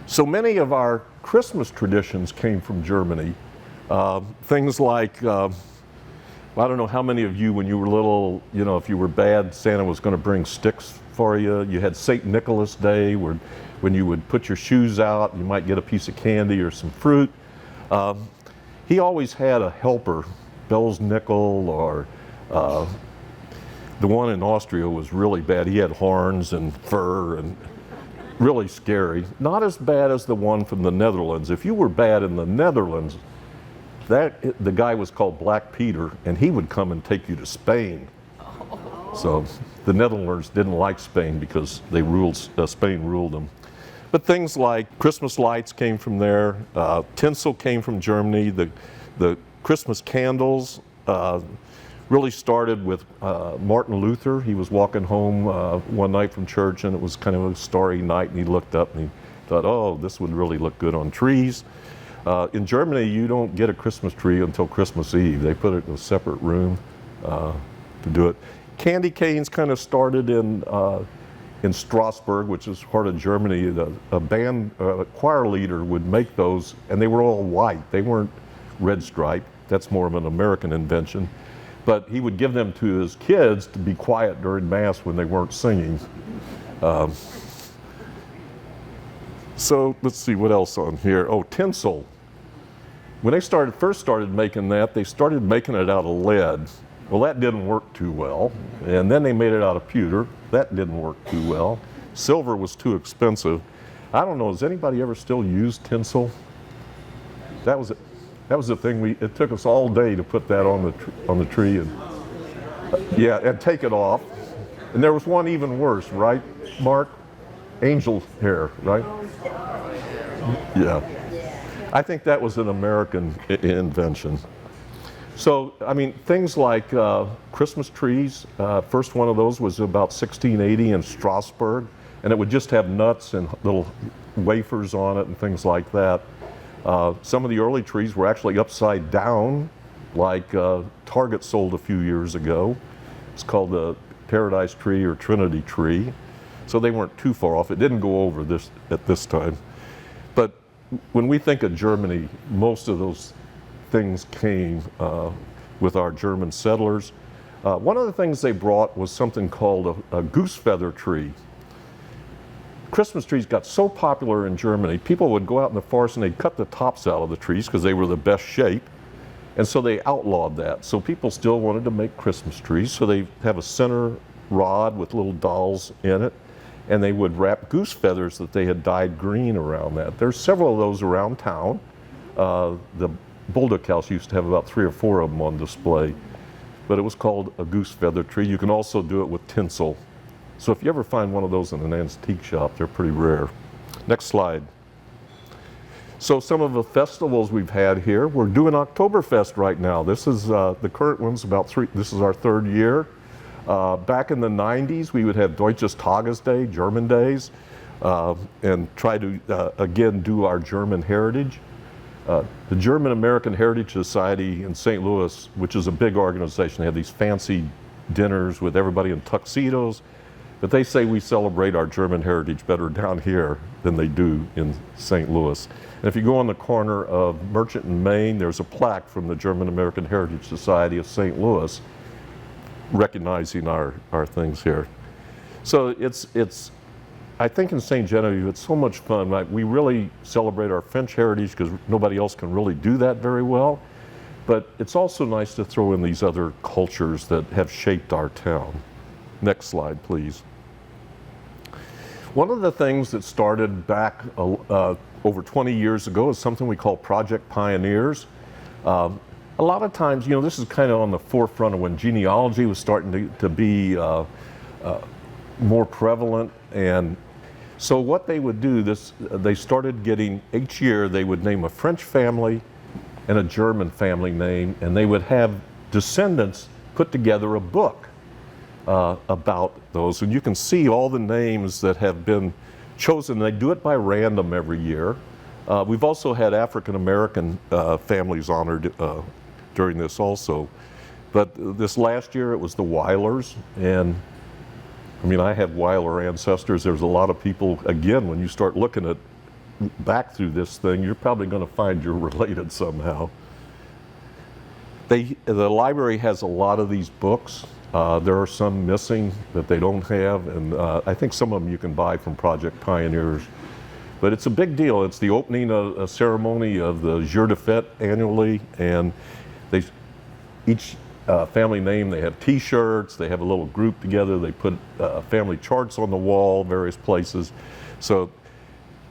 So many of our Christmas traditions came from Germany. Things like, I don't know how many of you, when you were little, you know, if you were bad, Santa was going to bring sticks for you. You had St. Nicholas Day, where when you would put your shoes out, you might get a piece of candy or some fruit. He always had a helper, Bell's Nickel, or the one in Austria was really bad. He had horns and fur and really scary. Not as bad as the one from the Netherlands. If you were bad in the Netherlands, the guy was called Black Peter, and he would come and take you to Spain. So the Netherlanders didn't like Spain because Spain ruled them. But things like Christmas lights came from there. Tinsel came from Germany. The Christmas candles really started with Martin Luther. He was walking home one night from church, and it was kind of a starry night, and he looked up and he thought, oh, this would really look good on trees. In Germany, you don't get a Christmas tree until Christmas Eve. They put it in a separate room to do it. Candy canes kind of started in Strasbourg, which is part of Germany. A choir leader would make those, and they were all white. They weren't red striped. That's more of an American invention. But he would give them to his kids to be quiet during Mass when they weren't singing. So let's see what else on here. Oh, tinsel. When they first started making that, they started making it out of lead. Well, that didn't work too well. And then they made it out of pewter. That didn't work too well. Silver was too expensive. I don't know, has anybody ever still used tinsel? That was the thing. It took us all day to put that on the tree and and take it off. And there was one even worse, right, Mark? Angel hair, right? Yeah. I think that was an American invention. So, I mean, things like Christmas trees. First one of those was about 1680 in Strasbourg, and it would just have nuts and little wafers on it and things like that. Some of the early trees were actually upside down, like Target sold a few years ago. It's called the Paradise Tree or Trinity Tree. So they weren't too far off. It didn't go over this at this time. But when we think of Germany, most of those things came with our German settlers. One of the things they brought was something called a goose feather tree. Christmas trees got so popular in Germany, people would go out in the forest and they'd cut the tops out of the trees because they were the best shape. And so they outlawed that. So people still wanted to make Christmas trees. So they have a center rod with little dolls in it, and they would wrap goose feathers that they had dyed green around that. There's several of those around town. The Bulldog House used to have about 3 or 4 of them on display, but it was called a goose feather tree. You can also do it with tinsel. So if you ever find one of those in an antique shop, they're pretty rare. Next slide. So some of the festivals we've had here, we're doing Oktoberfest right now. This is the current one's this is our 3rd year. Back in the 90s, we would have Deutsches Tagesday, German days, and try to, again, do our German heritage. The German American Heritage Society in St. Louis, which is a big organization, they have these fancy dinners with everybody in tuxedos, but they say we celebrate our German heritage better down here than they do in St. Louis. And if you go on the corner of Merchant and Main, there's a plaque from the German American Heritage Society of St. Louis recognizing our things here. So I think in St. Genevieve, it's so much fun. We really celebrate our French heritage because nobody else can really do that very well. But it's also nice to throw in these other cultures that have shaped our town. Next slide, please. One of the things that started back over 20 years ago is something we call Project Pioneers. A lot of times, this is kind of on the forefront of when genealogy was starting to be more prevalent. And so what they would do, they started getting, each year they would name a French family and a German family name, and they would have descendants put together a book about those. And you can see all the names that have been chosen. They do it by random every year. We've also had African American families honored during this also. But this last year it was the Weilers, and I have Weiler ancestors. There's a lot of people, again, when you start looking back through this thing, you're probably going to find you're related somehow. The library has a lot of these books. There are some missing that they don't have, and I think some of them you can buy from Project Pioneers. But it's a big deal. It's the opening ceremony of the Jour de Fête annually, and each family name, they have t-shirts, they have a little group together, they put family charts on the wall, various places. So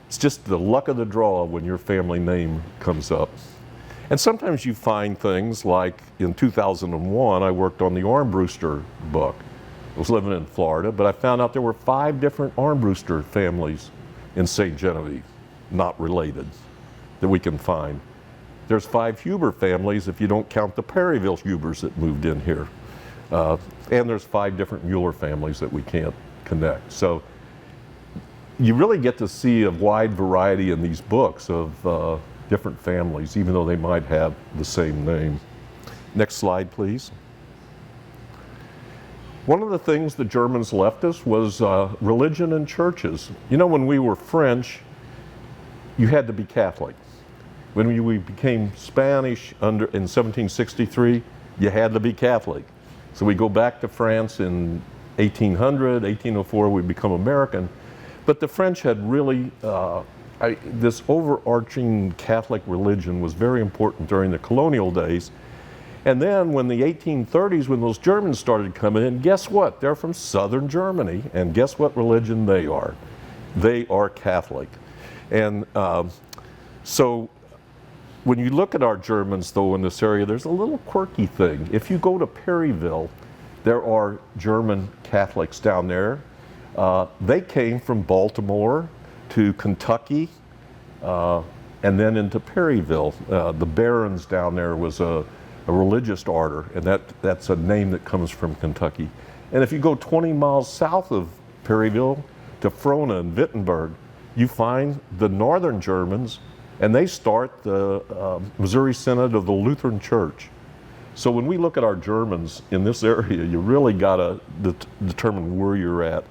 it's just the luck of the draw when your family name comes up. And sometimes you find things like in 2001, I worked on the Armbruster book. I was living in Florida, but I found out there were 5 different Armbruster families in St. Genevieve, not related, that we can find. There's 5 Huber families if you don't count the Perryville Hubers that moved in here. And there's 5 different Mueller families that we can't connect. So you really get to see a wide variety in these books of different families, even though they might have the same name. Next slide, please. One of the things the Germans left us was religion and churches. When we were French, you had to be Catholic. When we became Spanish in 1763, you had to be Catholic. So we go back to France in 1800, 1804, we become American. But the French had really, this overarching Catholic religion was very important during the colonial days. And then when the 1830s, when those Germans started coming in, guess what? They're from southern Germany, and guess what religion they are? They are Catholic. And so when you look at our Germans, though, in this area, there's a little quirky thing. If you go to Perryville, there are German Catholics down there. They came from Baltimore to Kentucky and then into Perryville. The Barons down there was a religious order, and that's a name that comes from Kentucky. And if you go 20 miles south of Perryville to Frona and Wittenberg, you find the northern Germans, and they start the Missouri Synod of the Lutheran Church. So when we look at our Germans in this area, you really got to determine where you're at.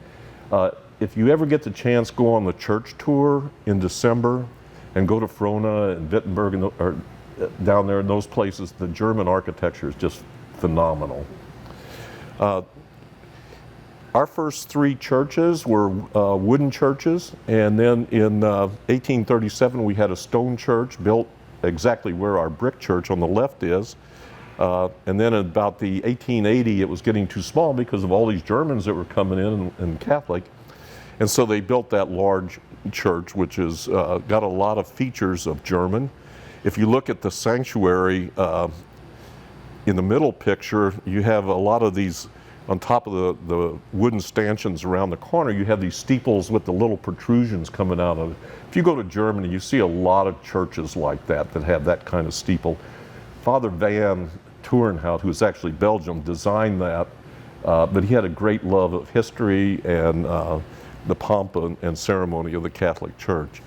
If you ever get the chance, go on the church tour in December and go to Frona and Wittenberg or down there in those places. The German architecture is just phenomenal. Our first 3 churches were wooden churches, and then in 1837 we had a stone church built exactly where our brick church on the left is. And then about the 1880, it was getting too small because of all these Germans that were coming in and Catholic. And so they built that large church, which has got a lot of features of German. If you look at the sanctuary, in the middle picture, you have a lot of these, on top of the wooden stanchions around the corner, you have these steeples with the little protrusions coming out of it. If you go to Germany, you see a lot of churches like that have that kind of steeple. Father Van Toornhout, who is actually Belgium, designed that, but he had a great love of history and the pomp and ceremony of the Catholic Church.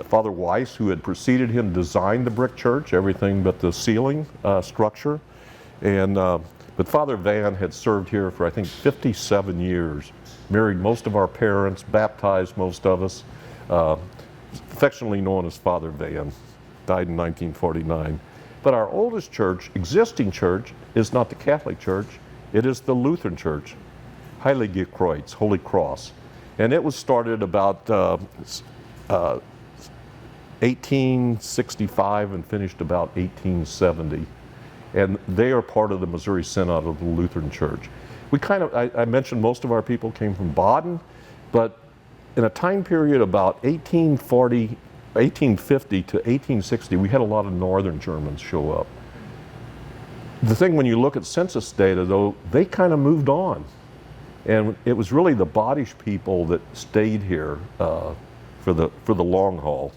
Father Weiss, who had preceded him, designed the brick church, everything but the ceiling structure. But Father Van had served here for, I think, 57 years, married most of our parents, baptized most of us, affectionately known as Father Van, died in 1949. But our oldest church, existing church, is not the Catholic Church, it is the Lutheran Church, Heilige Kreuz, Holy Cross. And it was started about 1865 and finished about 1870. And they are part of the Missouri Synod of the Lutheran Church. We I mentioned most of our people came from Baden, but in a time period about 1850 to 1860, we had a lot of Northern Germans show up. The thing, when you look at census data, though, they kind of moved on. And it was really the Badisch people that stayed here for the long haul.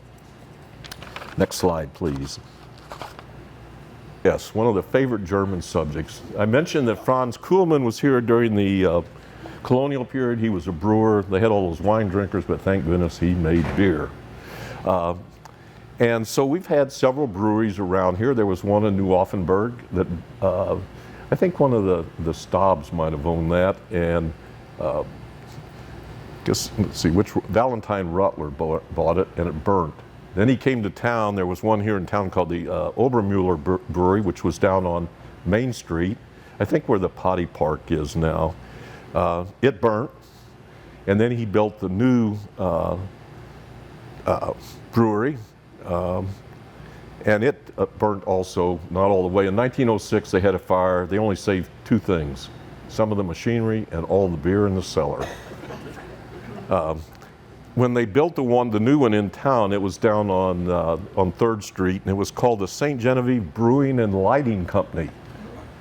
Next slide, please. Yes, one of the favorite German subjects. I mentioned that Franz Kuhlmann was here during the colonial period. He was a brewer. They had all those wine drinkers, but thank goodness he made beer. And so we've had several breweries around here. There was one in New Offenburg that I think one of the Staubs might have owned that, and let's see, Valentine Rutler bought it, and it burnt. Then he came to town. There was one here in town called the Obermueller Brewery, which was down on Main Street, I think where the Potty Park is now. It burnt, and then he built the new brewery, and it burnt also, not all the way. In 1906, they had a fire. They only saved two things: some of the machinery and all the beer in the cellar. When they built the new one in town, it was down on 3rd Street, and it was called the St. Genevieve Brewing and Lighting Company.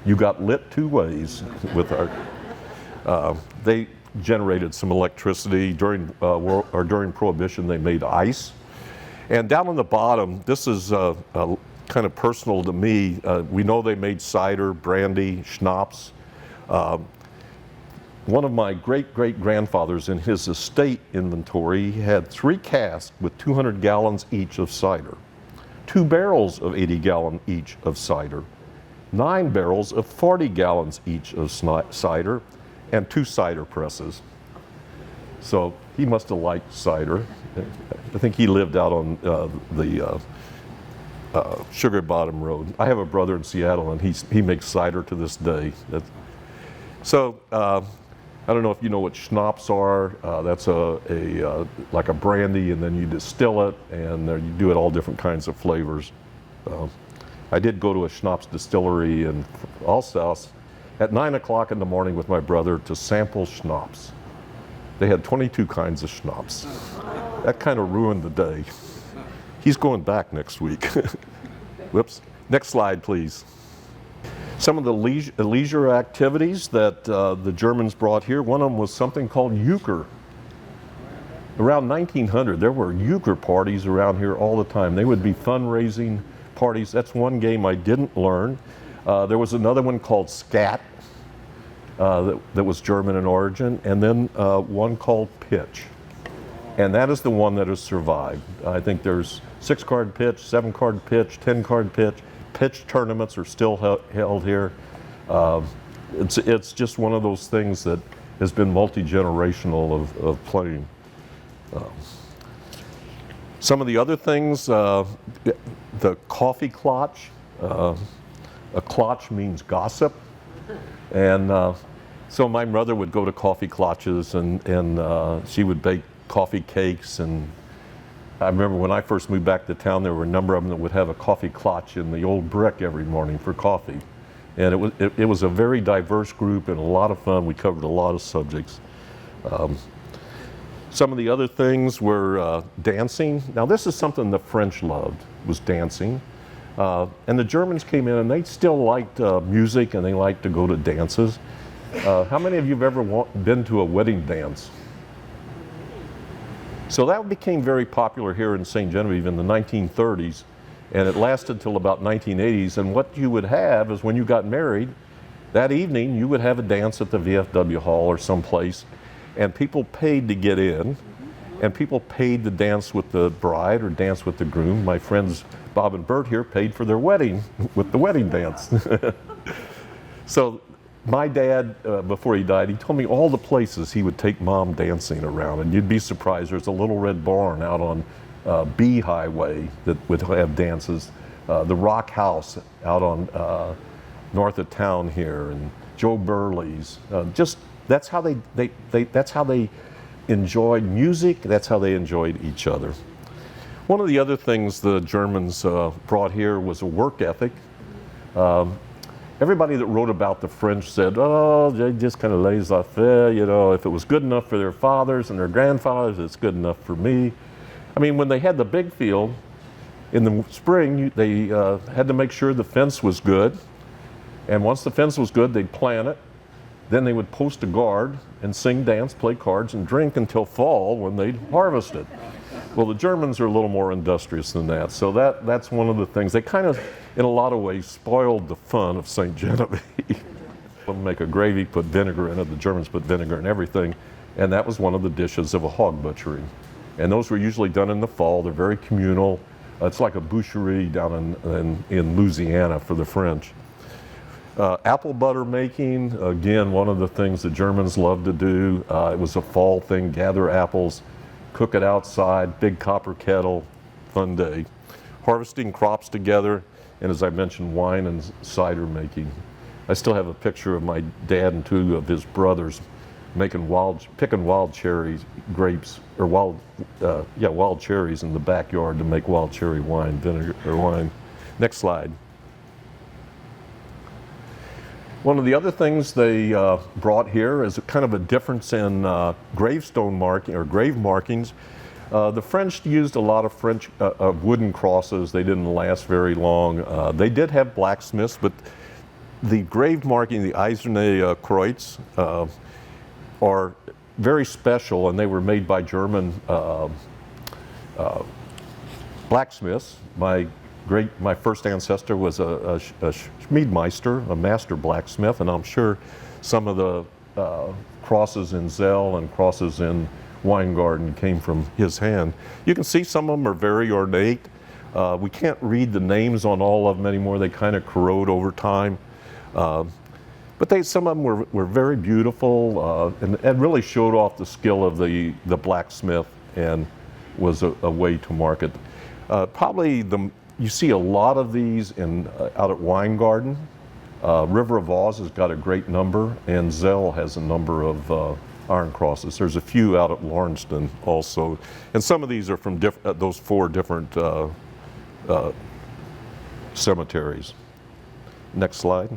You got lit two ways with our. They generated some electricity during Prohibition. They made ice, and down on the bottom, this is kind of personal to me. We know they made cider, brandy, schnapps. One of my great-great-grandfathers, in his estate inventory, he had 3 casks with 200 gallons each of cider, 2 barrels of 80 gallon each of cider, 9 barrels of 40 gallons each of cider, and 2 cider presses. So he must have liked cider. I think he lived out on the Sugar Bottom Road. I have a brother in Seattle, and he makes cider to this day. I don't know if you know what schnapps are. That's like a brandy, and then you distill it, and you do it all different kinds of flavors. I did go to a schnapps distillery in Alsace at 9 o'clock in the morning with my brother to sample schnapps. They had 22 kinds of schnapps. That kind of ruined the day. He's going back next week. Whoops. Next slide, please. Some of the leisure activities that the Germans brought here, one of them was something called euchre. Around 1900, there were euchre parties around here all the time. They would be fundraising parties. That's one game I didn't learn. There was another one called skat that was German in origin, and then one called pitch. And that is the one that has survived. I think there's 6-card pitch, 7-card pitch, 10-card pitch. Pitch tournaments are still held here. It's just one of those things that has been multi-generational of playing. Some of the other things, the coffee klotch. A klotch means gossip. And so my mother would go to coffee klotches, and she would bake coffee cakes. And I remember when I first moved back to town, there were a number of them that would have a coffee klotch in the old brick every morning for coffee. And it was a very diverse group and a lot of fun. We covered a lot of subjects. Some of the other things were dancing. Now this is something the French loved, was dancing. And the Germans came in and they still liked music and they liked to go to dances. How many of you have ever been to a wedding dance? So that became very popular here in St. Genevieve in the 1930s, and it lasted till about 1980s. And what you would have is when you got married, that evening you would have a dance at the VFW Hall or someplace, and people paid to get in, and people paid to dance with the bride or dance with the groom. My friends Bob and Bert here paid for their wedding with the wedding dance. So my dad, before he died, he told me all the places he would take mom dancing around, and you'd be surprised. There's a little red barn out on B Highway that would have dances. The Rock House out on north of town here, and Joe Burley's. Just that's how that's how they enjoyed music. That's how they enjoyed each other. One of the other things the Germans brought here was a work ethic. Everybody that wrote about the French said, oh, they just kind of laissez-faire, you know, if it was good enough for their fathers and their grandfathers, it's good enough for me. I mean, when they had the big field in the spring, they had to make sure the fence was good. And once the fence was good, they'd plant it. Then they would post a guard and sing, dance, play cards, and drink until fall when they'd harvest it. Well, the Germans are a little more industrious than that. So that's one of the things. They kind of, in a lot of ways, spoiled the fun of St. Genevieve. They'll make a gravy, put vinegar in it. The Germans put vinegar in everything. And that was one of the dishes of a hog butchery. And those were usually done in the fall. They're very communal. It's like a boucherie down in Louisiana for the French. Apple butter making, again, one of the things the Germans loved to do. It was a fall thing, gather apples, cook it outside, big copper kettle, fun day. Harvesting crops together, and as I mentioned, wine and cider making. I still have a picture of my dad and two of his brothers picking wild cherries, grapes, or wild cherries in the backyard to make wild cherry wine, vinegar or wine. Next slide. One of the other things they brought here is a kind of a difference in gravestone marking or grave markings. The French used a lot of wooden crosses. They didn't last very long. They did have blacksmiths, but the grave marking, the Eiserne Kreuz, are very special, and they were made by German blacksmiths. My first ancestor was a Schmiedmeister, a master blacksmith, and I'm sure some of the crosses in Zell and crosses in Weingarten came from his hand. You can see some of them are very ornate. We can't read the names on all of them anymore. They kind of corrode over time. But some of them were very beautiful and really showed off the skill of the blacksmith and was a way to market. You see a lot of these out at Weingarten. River of Oz has got a great number, and Zell has a number of iron crosses. There's a few out at Lawrenceston also, and some of these are from those 4 different cemeteries. Next slide.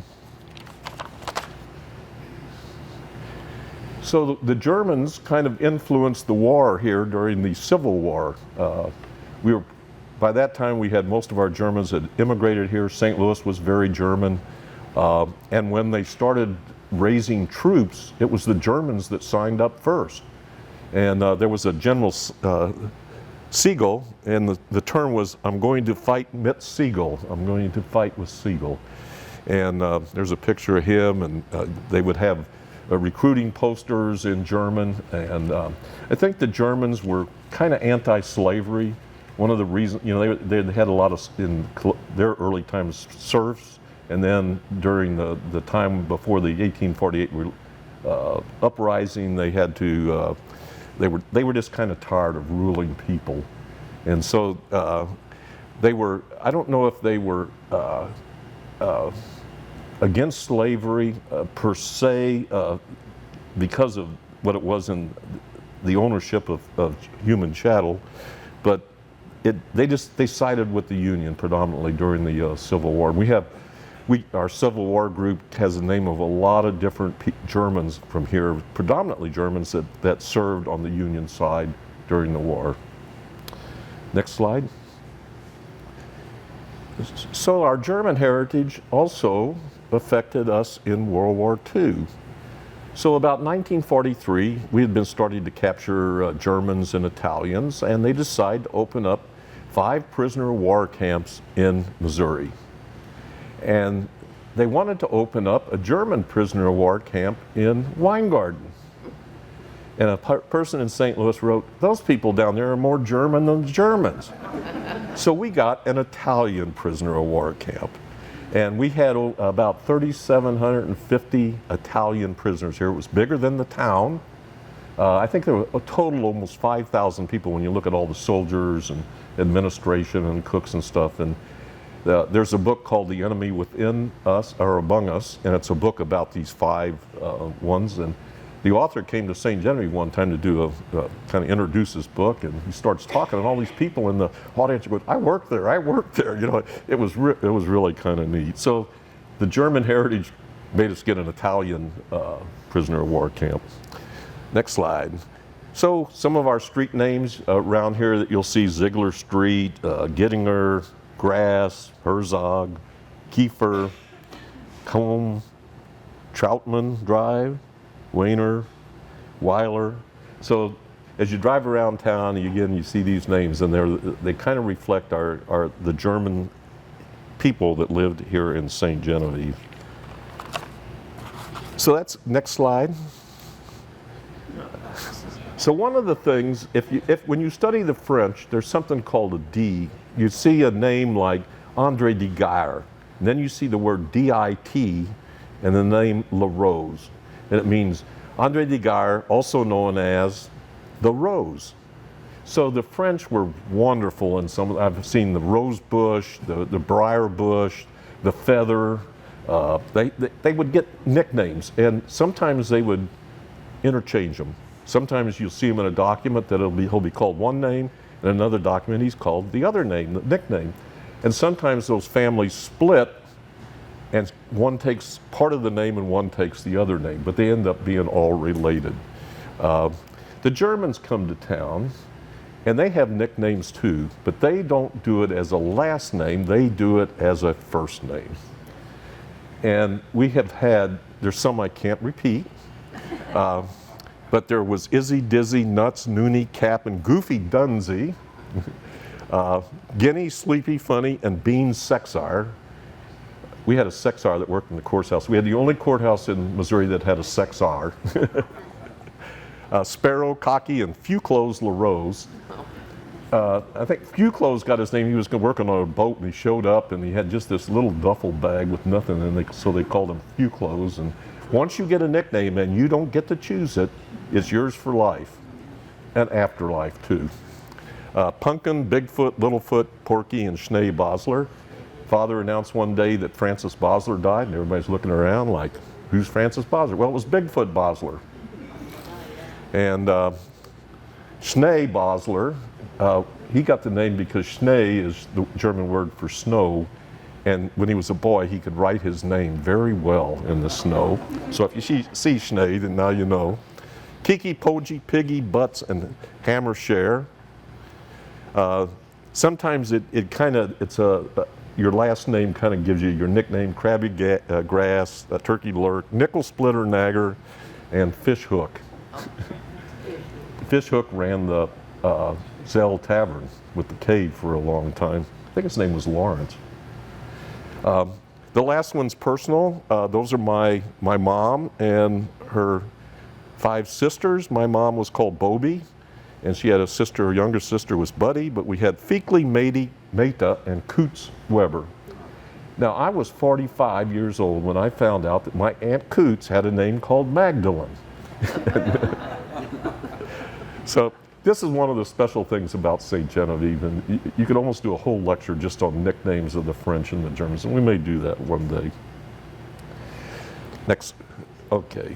So the Germans kind of influenced the war here during the Civil War. By that time, we had most of our Germans had immigrated here. St. Louis was very German. And when they started raising troops, it was the Germans that signed up first. And there was a General Siegel, and the term was, I'm going to fight mit Siegel. I'm going to fight with Siegel. And there's a picture of him, and they would have recruiting posters in German. And I think the Germans were kind of anti-slavery. One of the reasons, they had a lot of, in their early times, serfs, and then during the time before the 1848 uprising, they had to, they were just kind of tired of ruling people. And so they were, I don't know if they were against slavery per se, because of what it was in the ownership of human chattel, but they sided with the Union predominantly during the Civil War. We have our Civil War group has the name of a lot of different Germans from here, predominantly Germans that served on the Union side during the war. Next slide. So our German heritage also affected us in World War II. So about 1943, we had been starting to capture Germans and Italians, and they decided to open up 5 prisoner of war camps in Missouri. And they wanted to open up a German prisoner of war camp in Weingarten. And a person in St. Louis wrote, "Those people down there are more German than the Germans." So we got an Italian prisoner of war camp. And we had about 3,750 Italian prisoners here. It was bigger than the town. I think there were a total almost 5,000 people when you look at all the soldiers and administration and cooks and stuff. And there's a book called The Enemy Within Us, or Among Us, and it's a book about these 5 ones. And the author came to St. Genevieve one time to do kind of introduce his book, and he starts talking, and all these people in the audience go, "I worked there, I worked there." You know, it was really kind of neat. So the German heritage made us get an Italian prisoner of war camp. Next slide. So some of our street names around here that you'll see: Ziegler Street, Gettinger, Grass, Herzog, Kiefer, Combe, Troutman Drive, Weiner, Weiler. So as you drive around town, you see these names, and they kind of reflect the German people that lived here in St. Genevieve. So that's next slide. So one of the things, when you study the French, there's something called a D. You see a name like André de Guerre, and then you see the word D-I-T and the name La Rose. And it means André de Guerre, also known as the Rose. So the French were wonderful in some. I've seen the rose bush, the briar bush, the feather. They would get nicknames, and sometimes they would interchange them. Sometimes you'll see him in a document that he'll be called one name, and another document he's called the other name, the nickname. And sometimes those families split, and one takes part of the name and one takes the other name, but they end up being all related. The Germans come to town, and they have nicknames too, but they don't do it as a last name, they do it as a first name. And we have there's some I can't repeat, but there was Izzy, Dizzy, Nuts, Noonie, Cap, and Goofy Dunsey, Guinea, Sleepy, Funny, and Bean Sexar. We had a sexar that worked in the courthouse. We had the only courthouse in Missouri that had a sexar. Sparrow, Cocky, and Fuclos LaRose. I think Fuclos got his name. He was working on a boat, and he showed up, and he had just this little duffel bag with nothing in it, so they called him Fuclos. And once you get a nickname and you don't get to choose it, it's yours for life, and afterlife too. Pumpkin, Bigfoot, Littlefoot, Porky, and Schnee Bosler. Father announced one day that Francis Bosler died, and everybody's looking around like, who's Francis Bosler? Well, it was Bigfoot Bosler. And Schnee Bosler, he got the name because Schnee is the German word for snow, and when he was a boy, he could write his name very well in the snow. So if you see Schnee, then now you know. Kiki, Poggy, Piggy, Butts, and Hammer Share. Sometimes your last name kind of gives you your nickname: Krabby Grass, Turkey Lurk, Nickel Splitter Nagger, and Fish Hook. Fish Hook ran the Zell Tavern with the cave for a long time. I think his name was Lawrence. The last one's personal. Those are my mom and her 5 sisters. My mom was called Bobby, and she had a sister. Her younger sister was Buddy, but we had Feekley, Matey, Meta, and Coots Weber. Now, I was 45 years old when I found out that my Aunt Coots had a name called Magdalene. So this is one of the special things about St. Genevieve, and you could almost do a whole lecture just on nicknames of the French and the Germans, and we may do that one day. Next, okay.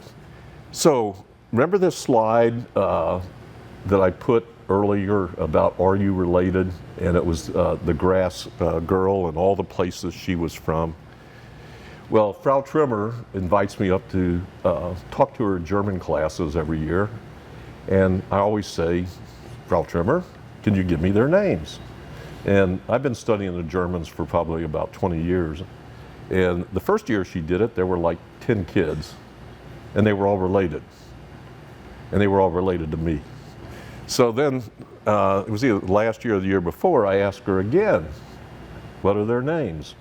So remember this slide that I put earlier about are you related? And it was the Grass girl and all the places she was from. Well, Frau Trimmer invites me up to talk to her German classes every year. And I always say, Frau Trimmer, can you give me their names? And I've been studying the Germans for probably about 20 years. And the first year she did it, there were like 10 kids. And they were all related. And they were all related to me. So then, it was either last year or the year before, I asked her again, what are their names?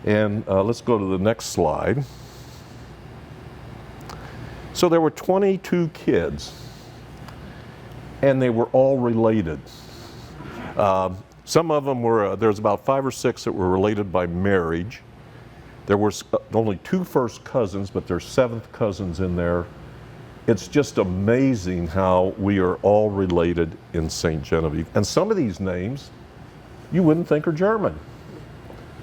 And let's go to the next slide. So there were 22 kids, and they were all related. Some of them were, there's about 5 or 6 that were related by marriage. There were only 2 first cousins, but there's 7th cousins in there. It's just amazing how we are all related in St. Genevieve. And some of these names you wouldn't think are German,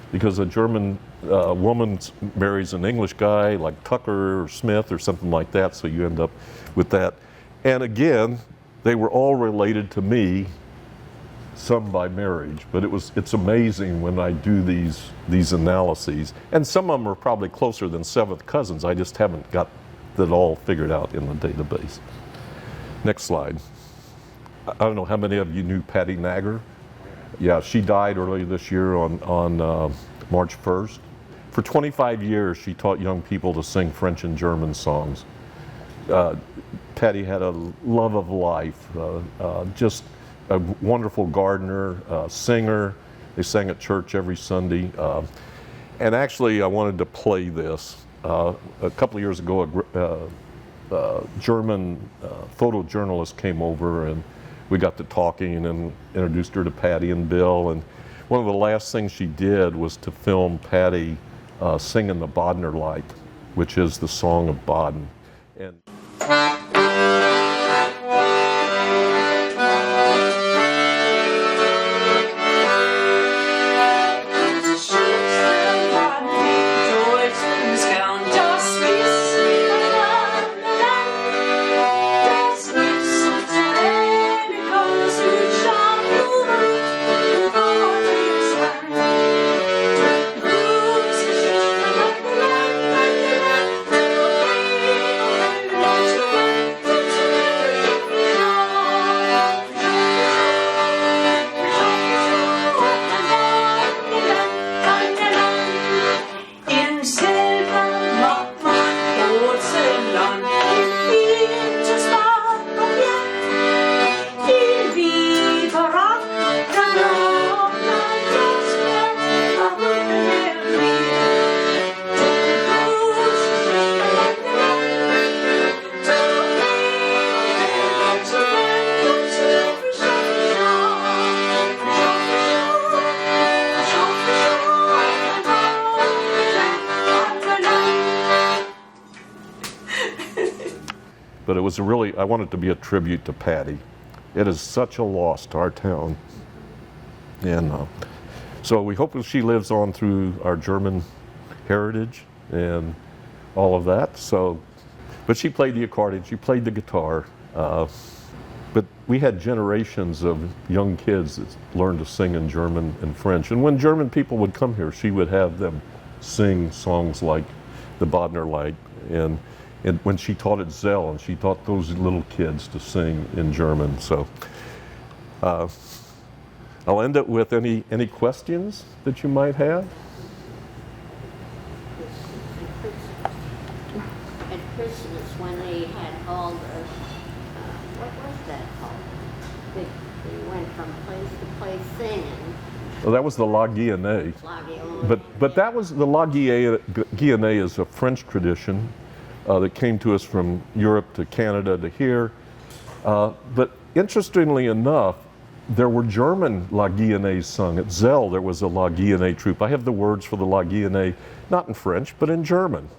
because a German woman marries an English guy like Tucker or Smith or something like that, so you end up with that. And again, they were all related to me, some by marriage, but it's amazing when I do these analyses. And some of them are probably closer than 7th cousins. I just haven't got that all figured out in the database. Next slide. I don't know how many of you knew Patty Nagger. Yeah, she died earlier this year on March 1st. For 25 years, she taught young people to sing French and German songs. Patty had a love of life, just a wonderful gardener, singer. They sang at church every Sunday. And actually, I wanted to play this. A couple of years ago, a German photojournalist came over, and we got to talking and introduced her to Patty and Bill. And one of the last things she did was to film Patty singing the Badener Lied, which is the song of Baden. And but it was I wanted to be a tribute to Patty. It is such a loss to our town. And so we hope that she lives on through our German heritage and all of that. So, but she played the accordion, she played the guitar. But we had generations of young kids that learned to sing in German and French. And when German people would come here, she would have them sing songs like the Badener Lied. And when she taught at Zell, and she taught those little kids to sing in German. So I'll end it with any questions that you might have. At Christmas, when they had all the, what was that called? They went from place to place singing. Well, that was the La Guillenée. La Guillenée. But that was, the La Guillenée is a French tradition that came to us from Europe to Canada to here. But interestingly enough, there were German La Guillenés sung. At Zell, there was a La Guillenée troupe. I have the words for the La Guillenée, not in French, but in German.